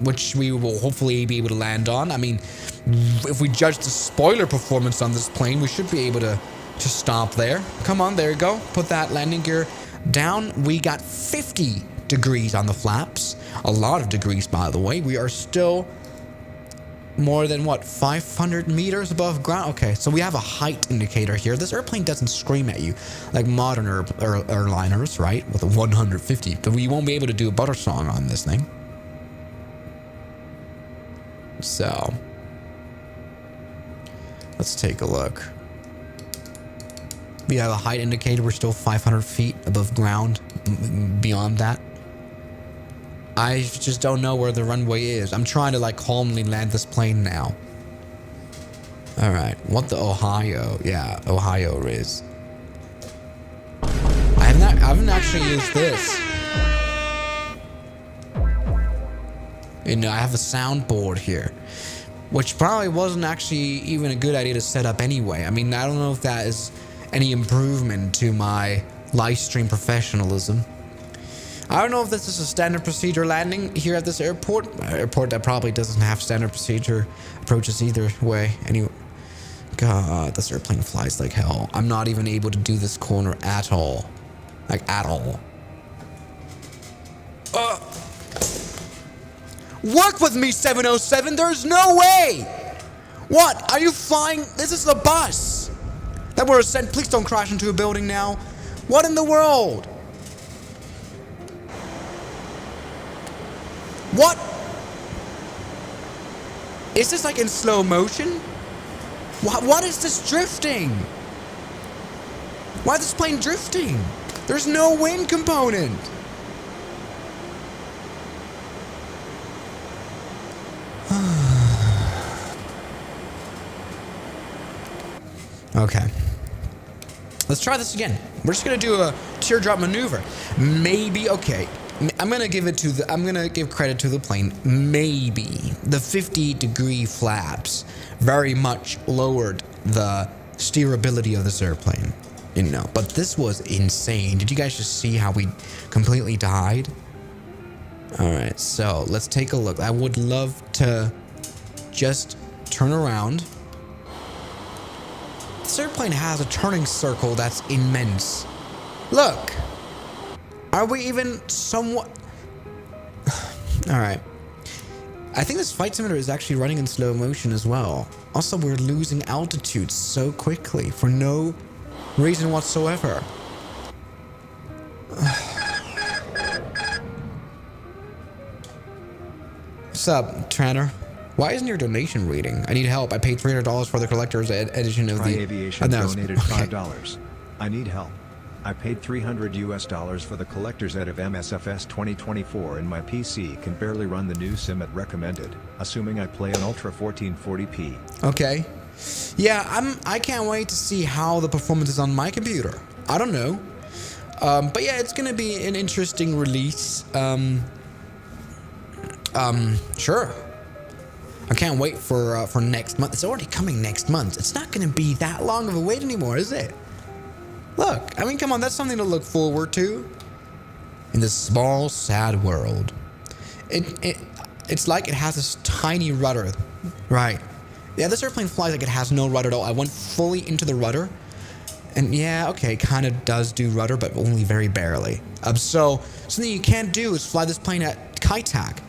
which we will hopefully be able to land on. I mean, if we judge the spoiler performance on this plane, we should be able to stop there. Come on, there you go. Put that landing gear down. We got 50 degrees on the flaps. A lot of degrees, by the way. We are still more than, what, 500 meters above ground? Okay, so we have a height indicator here. This airplane doesn't scream at you like modern airliners, right? With a 150. But we won't be able to do a butter song on this thing. So, let's take a look. We have a height indicator. We're still 500 feet above ground. Beyond that, I just don't know where the runway is. I'm trying to like calmly land this plane now. All right, what the Ohio? Yeah, Ohio is. I haven't actually used this. You know, I have a soundboard here, which probably wasn't actually even a good idea to set up anyway. I mean, I don't know if that is any improvement to my live stream professionalism. I don't know if this is a standard procedure landing here at this airport. Airport that probably doesn't have standard procedure approaches either way. Anyway, God, this airplane flies like hell. I'm not even able to do this corner at all. Like, at all. Work with me, 707. There's no way. What? Are you flying? This is a bus that we're sent. Please don't crash into a building now. What in the world? What? Is this like in slow motion? What is this drifting? Why is this plane drifting? There's no wind component. Okay. Let's try this again. We're just gonna do a teardrop maneuver. Maybe, okay. I'm gonna give credit to the plane. Maybe the 50-degree flaps very much lowered the steerability of this airplane. You know, but this was insane. Did you guys just see how we completely died? All right, so let's take a look. I would love to just turn around. This airplane has a turning circle that's immense. Look. Are we even somewhat... Alright. I think this flight simulator is actually running in slow motion as well. Also, we're losing altitude so quickly for no reason whatsoever. What's up, Trane? Why isn't your donation reading? I need help. I paid $300 for the collector's edition of the... Aviation donated $5. I need help. I paid $300 for the collector's ed of MSFS 2024 and my PC can barely run the new sim at recommended, assuming I play an Ultra 1440p. Okay. Yeah, I can't wait to see how the performance is on my computer. I don't know. But yeah, it's gonna be an interesting release. Sure. I can't wait for next month. It's already coming next month. It's not gonna be that long of a wait anymore, is it? Look, I mean, come on, that's something to look forward to. In this small, sad world. It's like it has this tiny rudder. Right. Yeah, this airplane flies like it has no rudder at all. I went fully into the rudder. And yeah, okay, kind of does do rudder, but only very barely. So, something you can't do is fly this plane at Kitec.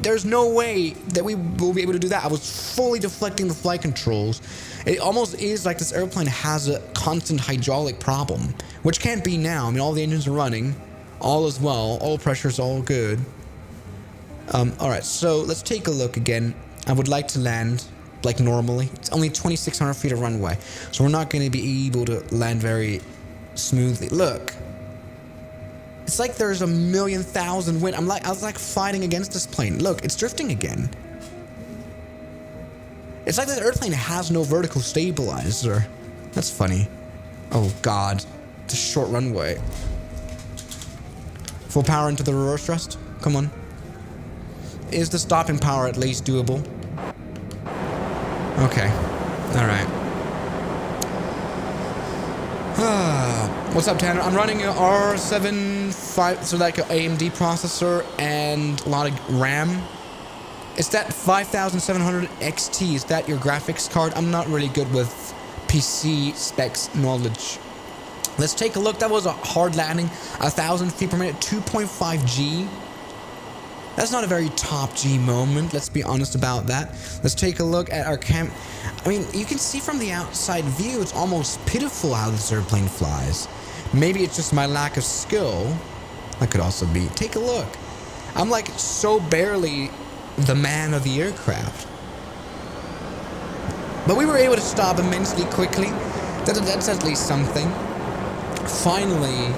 There's no way that we will be able to do that. I was fully deflecting the flight controls. It almost is like this airplane has a constant hydraulic problem, which can't be now. I mean, all the engines are running, all is well, all pressure's all good. All right, so let's take a look again. I would like to land like normally. It's only 2,600 feet of runway, so we're not going to be able to land very smoothly. Look. It's like there's a million thousand wind. I was like fighting against this plane. Look, it's drifting again. It's like this airplane has no vertical stabilizer. That's funny. Oh God, it's a short runway. Full power into the reverse thrust. Come on. Is the stopping power at least doable? Okay. All right. What's up, Tanner? I'm running an R7 so like an AMD processor and a lot of RAM. Is that 5700 XT? Is that your graphics card? I'm not really good with PC specs knowledge. Let's take a look. That was a hard landing. 1,000 feet per minute, 2.5 G. That's not a very top G moment. Let's be honest about that. Let's take a look at our cam. I mean, you can see from the outside view, it's almost pitiful how this airplane flies. Maybe it's just my lack of skill. That could also be. Take a look. I'm like so barely the man of the aircraft. But we were able to stop immensely quickly. That's at least something. Finally,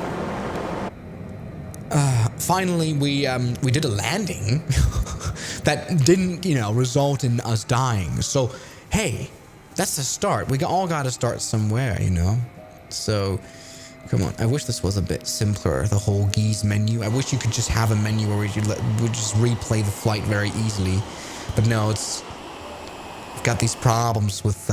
we did a landing that didn't, result in us dying. So, hey, that's the start. We all got to start somewhere, So, come on. I wish this was a bit simpler, the whole geese menu. I wish you could just have a menu where we just replay the flight very easily. But no, we've got these problems with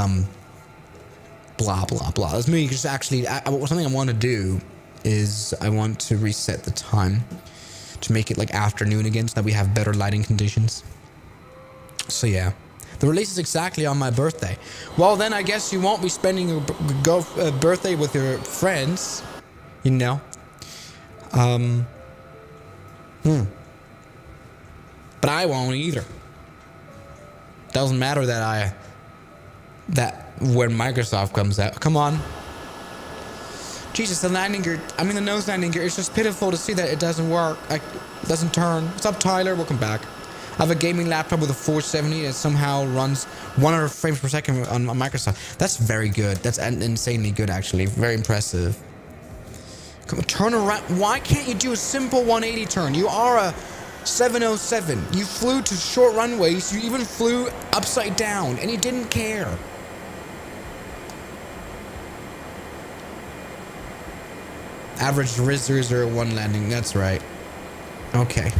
blah blah blah. That's me. Just actually, something I want to do is I want to reset the time to make it like afternoon again, so that we have better lighting conditions. So yeah, the release is exactly on my birthday. Well, then I guess you won't be spending your birthday with your friends, But I won't either. Doesn't matter that when Microsoft comes out. Come on. Jesus, the nose landing gear, it's just pitiful to see that it doesn't work. It doesn't turn. What's up, Tyler? Welcome back. I have a gaming laptop with a 470 that somehow runs 100 frames per second on Microsoft. That's very good. That's insanely good, actually. Very impressive. Come on, turn around. Why can't you do a simple 180 turn? You are a 707. You flew to short runways. You even flew upside down, and you didn't care. Average RIS 001 landing. That's right. Okay.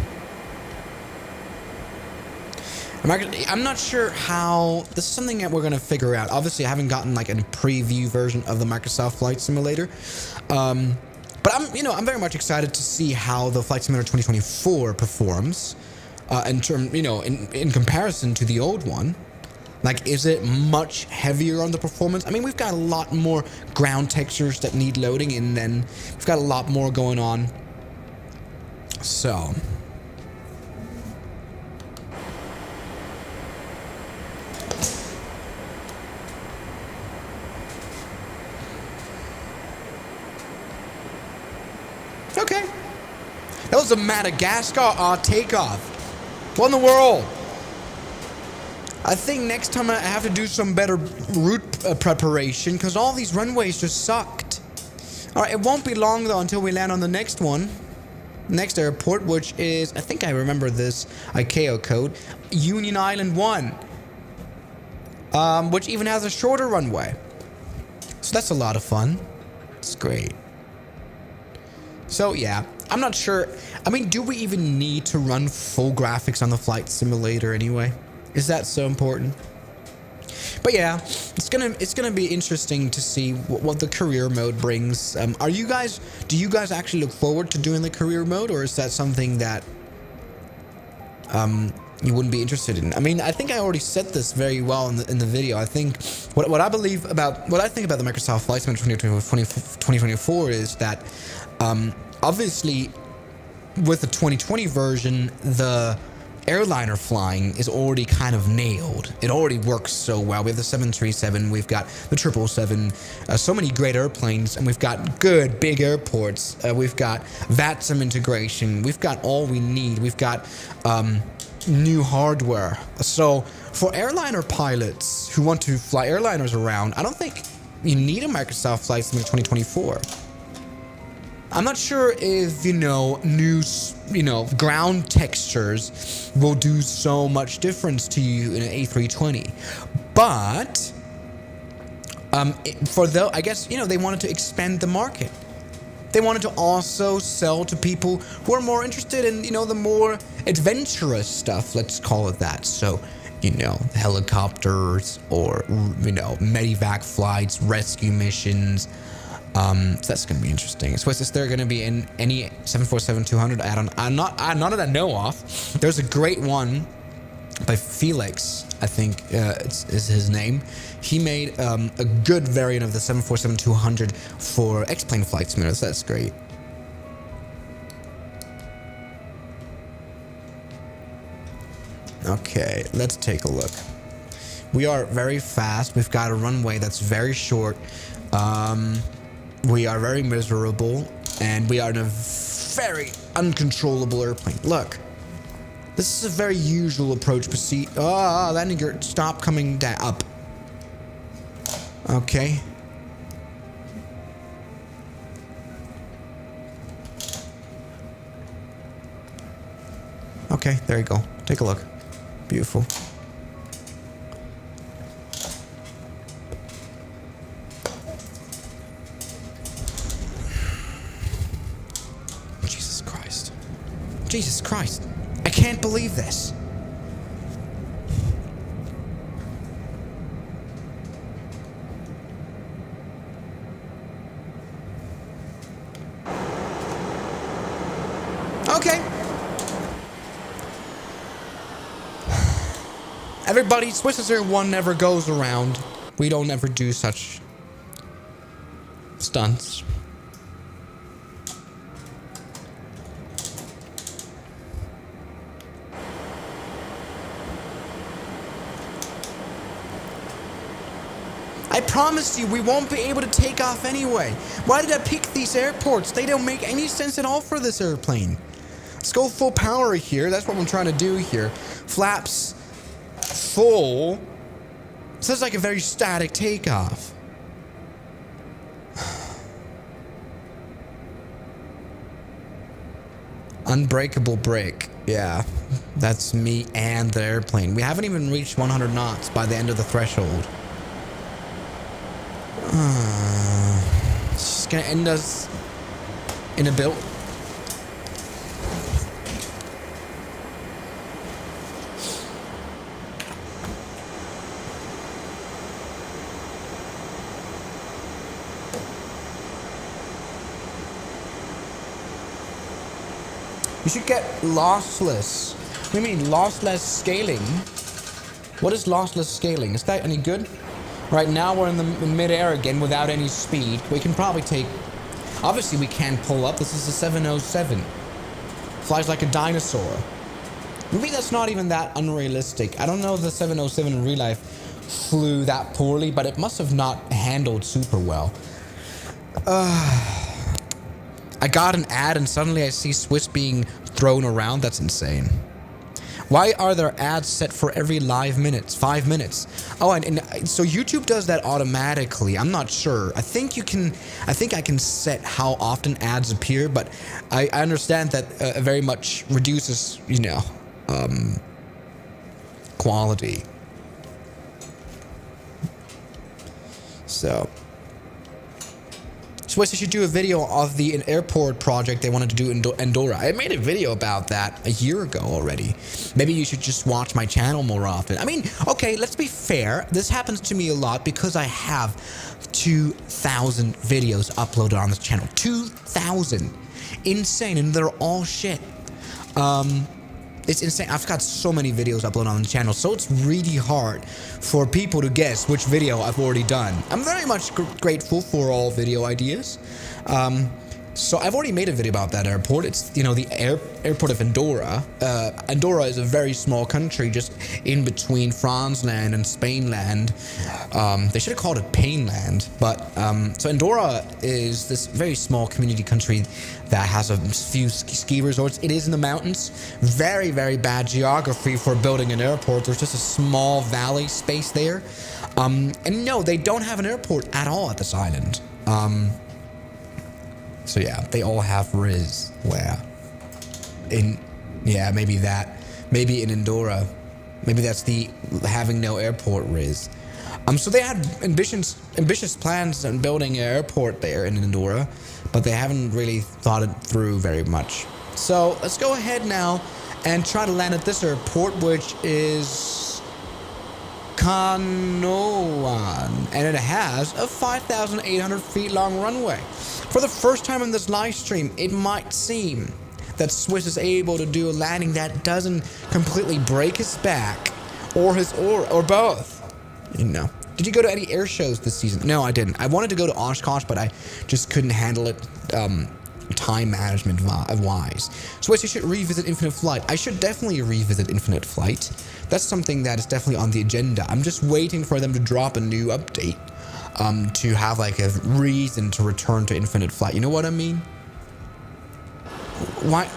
I'm not sure how. This is something that we're gonna figure out. Obviously, I haven't gotten like a preview version of the Microsoft Flight Simulator, but I'm very much excited to see how the Flight Simulator 2024 performs, in comparison to the old one. Like, is it much heavier on the performance? I mean, we've got a lot more ground textures that need loading, and then we've got a lot more going on. So. Okay. That was a Madagascar takeoff. What in the world? I think next time I have to do some better route preparation, because all these runways just sucked. Alright, it won't be long though until we land on the next one. Next airport, which is, I think I remember this ICAO code, Union Island 1. Which even has a shorter runway. So that's a lot of fun. It's great. So yeah, I'm not sure. I mean, do we even need to run full graphics on the Flight Simulator anyway? Is that so important? But yeah, it's gonna be interesting to see what the career mode brings. Do you guys actually look forward to doing the career mode, or is that something that you wouldn't be interested in? I mean, I think I already said this very well in the video. I think what I think about the Microsoft Flight Simulator 2024 is that obviously with the 2020 version, the airliner flying is already kind of nailed. It already works so well. We have the 737, we've got the 777, so many great airplanes, and we've got good big airports. We've got VATSIM integration. We've got all we need. We've got new hardware. So for airliner pilots who want to fly airliners around, I don't think you need a Microsoft Flight Simulator 2024. I'm not sure if, new, ground textures will do so much difference to you in an A320. But, I guess, they wanted to expand the market. They wanted to also sell to people who are more interested in, the more adventurous stuff, let's call it that. So, helicopters or, medevac flights, rescue missions. So that's going to be interesting. So is there going to be in any 747-200 add-on? None that I know of. There's a great one by Felix, I think is his name. He made a good variant of the 747-200 for X-plane flight simulators. That's great. Okay, let's take a look. We are very fast. We've got a runway that's very short. We are very miserable, and we are in a very uncontrollable airplane. Look, this is a very usual approach. But see, landing gear, stop coming down up. Okay. Okay, there you go. Take a look. Beautiful. Jesus Christ. Jesus Christ. I can't believe this. Okay. Everybody, Swiss 1 never goes around. We don't ever do such stunts. I promise you, we won't be able to take off anyway. Why did I pick these airports? They don't make any sense at all for this airplane. Let's go full power here. That's what I'm trying to do here. Flaps full. Sounds like a very static takeoff. Unbreakable brake. Yeah, that's me and the airplane. We haven't even reached 100 knots by the end of the threshold. It's just gonna end us in a build. You should get lossless. What do you mean lossless scaling? What is lossless scaling? Is that any good? Right now we're in the mid-air again without any speed. We can probably take... Obviously we can pull up. This is the 707. Flies like a dinosaur. Maybe that's not even that unrealistic. I don't know if the 707 in real life flew that poorly, but it must have not handled super well. I got an ad and suddenly I see Swiss being thrown around. That's insane. Why are there ads set for every live minutes? 5 minutes. Oh, and so YouTube does that automatically. I'm not sure. I think I can set how often ads appear, but I understand that very much reduces, you know, quality. So Swiss should do a video of the airport project they wanted to do in Andorra. I made a video about that a year ago already. Maybe you should just watch my channel more often. I mean, okay, let's be fair. This happens to me a lot because I have 2,000 videos uploaded on this channel. 2,000. Insane, and they're all shit. It's insane. I've got so many videos uploaded on the channel, so it's really hard for people to guess which video I've already done. I'm very much grateful for all video ideas. So I've already made a video about that airport. It's, you know, the airport of Andorra. Andorra is a very small country just in between France land and Spain land. They should have called it Painland. But so Andorra is this very small community country that has a few ski resorts. It is in the mountains. Very, very bad geography for building an airport. There's just a small valley space there. And no, they don't have an airport at all at this island. So yeah, they all have Riz. Where? Yeah, maybe that. Maybe in Andorra. Maybe that's the having no airport Riz. So they had ambitious plans on building an airport there in Andorra, but they haven't really thought it through very much. So let's go ahead now and try to land at this airport, which is Kanoan, and it has a 5,800 feet long runway. For the first time in this live stream, it might seem that Swiss is able to do a landing that doesn't completely break his back, or both. You know. Did you go to any air shows this season? No, I didn't. I wanted to go to Oshkosh, but I just couldn't handle it time management wise. So I should revisit Infinite Flight. I should definitely revisit Infinite Flight. That's something that is definitely on the agenda. I'm just waiting for them to drop a new update to have like a reason to return to Infinite Flight. You know what I mean? Why?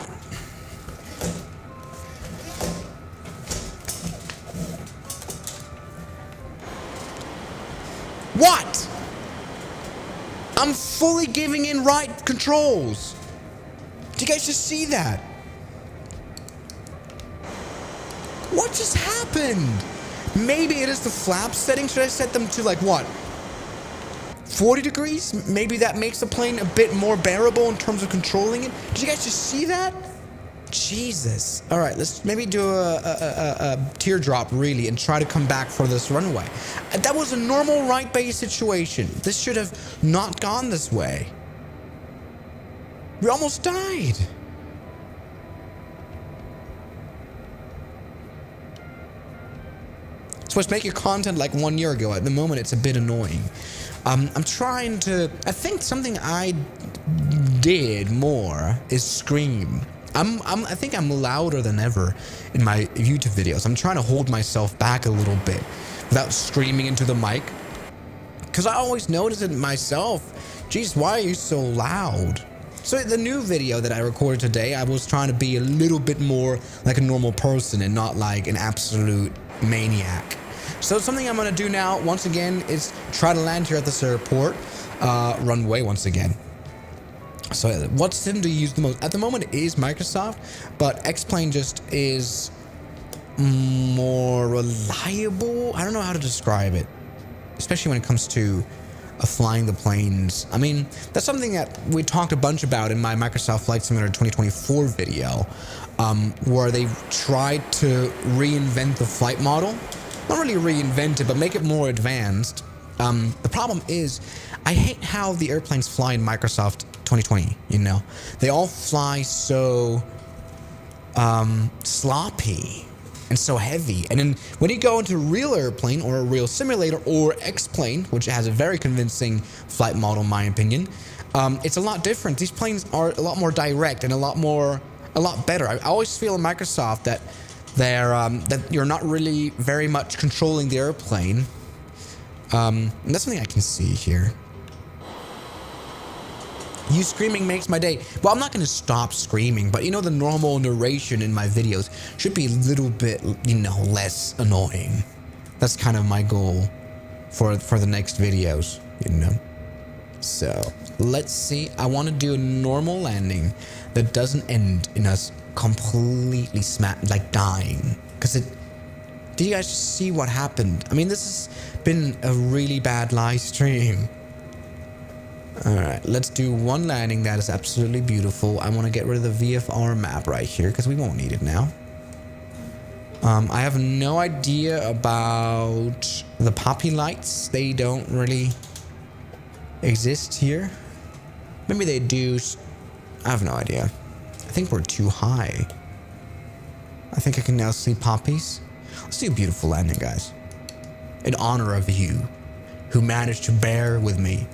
What? I'm fully giving in right controls. Do you guys just see that? What just happened? Maybe it is the flap setting. Should I set them to like what? 40 degrees? Maybe that makes the plane a bit more bearable in terms of controlling it. Did you guys just see that? Jesus. All right, let's maybe do a teardrop really and try to come back for this runway. That was a normal right base situation. This should have not gone this way. We almost died. Supposed to make your content like 1 year ago. At the moment, it's a bit annoying. I'm trying to... I think something I did more is scream. I think I'm louder than ever in my YouTube videos. I'm trying to hold myself back a little bit without screaming into the mic. Because I always notice it myself. Jeez, why are you so loud? So the new video that I recorded today, I was trying to be a little bit more like a normal person and not like an absolute maniac. So something I'm going to do now, once again, is try to land here at this airport runway once again. So what sim do you use the most? At the moment it is Microsoft, but X-Plane just is more reliable. I don't know how to describe it, especially when it comes to flying the planes. I mean, that's something that we talked a bunch about in my Microsoft Flight Simulator 2024 video, where they tried to reinvent the flight model. Not really reinvent it, but make it more advanced. The problem is, I hate how the airplanes fly in Microsoft 2020, you know? They all fly so sloppy and so heavy. And then when you go into a real airplane or a real simulator or X-Plane, which has a very convincing flight model in my opinion, it's a lot different. These planes are a lot more direct and a lot better. I always feel in Microsoft that that you're not really very much controlling the airplane. And that's something I can see here. You screaming makes my day. Well, I'm not going to stop screaming, but you know, the normal narration in my videos should be a little bit, you know, less annoying. That's kind of my goal for the next videos, you know. So let's see. I want to do a normal landing that doesn't end in us completely like dying. Because did you guys see what happened? I mean, this has been a really bad live stream. Alright, let's do one landing that is absolutely beautiful. I want to get rid of the VFR map right here because we won't need it now. I have no idea about the poppy lights. They don't really exist here. Maybe they do. I have no idea. I think we're too high. I think I can now see poppies. Let's do a beautiful landing, guys. In honor of you who managed to bear with me.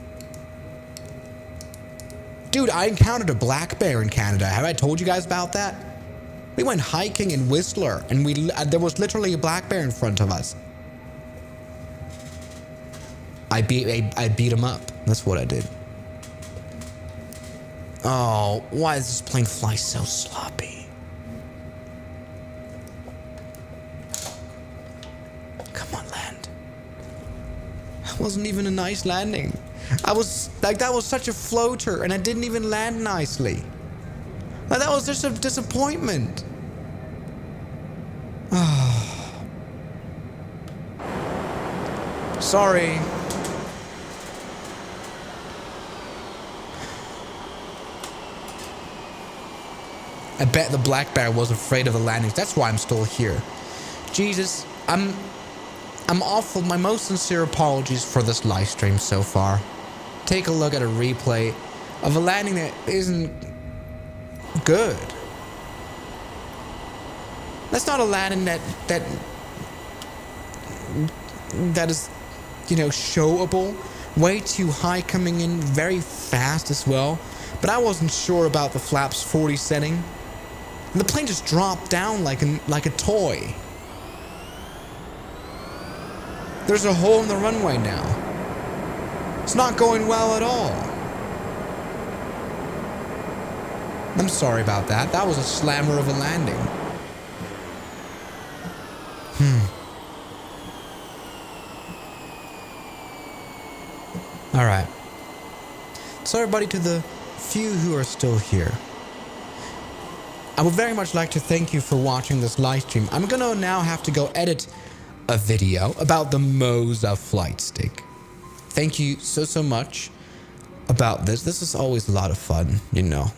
Dude, I encountered a black bear in Canada. Have I told you guys about that? We went hiking in Whistler, and there was literally a black bear in front of us. I beat him up. That's what I did. Oh, why does this plane fly so sloppy? Come on, land. That wasn't even a nice landing. I was like, that was such a floater, and I didn't even land nicely. Like, that was just a disappointment. Sorry. I bet the black bear was afraid of the landings. That's why I'm still here. Jesus, I'm awful. My most sincere apologies for this live stream so far. Take a look at a replay of a landing that isn't good. That's not a landing that that is, you know, showable. Way too high coming in, very fast as well. But I wasn't sure about the flaps 40 setting. And the plane just dropped down like a toy. There's a hole in the runway now. It's not going well at all. I'm sorry about that. That was a slammer of a landing. All right. So everybody, to the few who are still here, I would very much like to thank you for watching this live stream. I'm gonna now have to go edit a video about the Moza flight stick. Thank you so much about this. This is always a lot of fun, you know.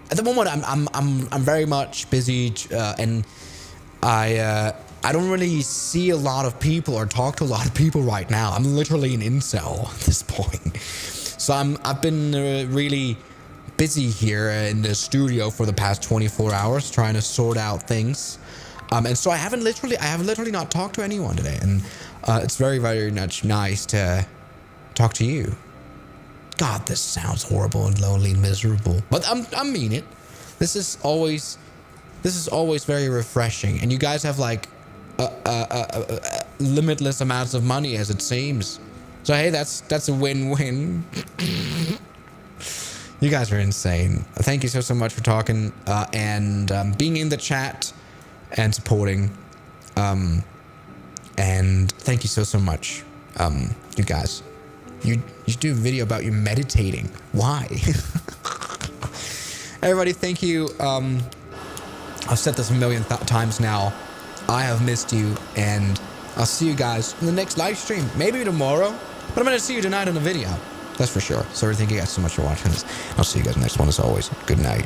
At the moment, I'm very much busy, and I don't really see a lot of people or talk to a lot of people right now. I'm literally an incel at this point. So I've been really busy here in the studio for the past 24 hours trying to sort out things. And so I have literally not talked to anyone today. And it's very, very much nice to talk to you. God, this sounds horrible and lonely and miserable. But I mean it. This is always very refreshing. And you guys have like limitless amounts of money, as it seems. So hey, that's a win-win. You guys are insane. Thank you so much for talking and being in the chat and supporting. And thank you so much, you guys. You should do a video about you meditating. Why? Everybody, thank you. I've said this a million times now. I have missed you, and I'll see you guys in the next live stream. Maybe tomorrow, but I'm going to see you tonight in a video. That's for sure. So thank you guys so much for watching this. I'll see you guys in the next one as always. Good night.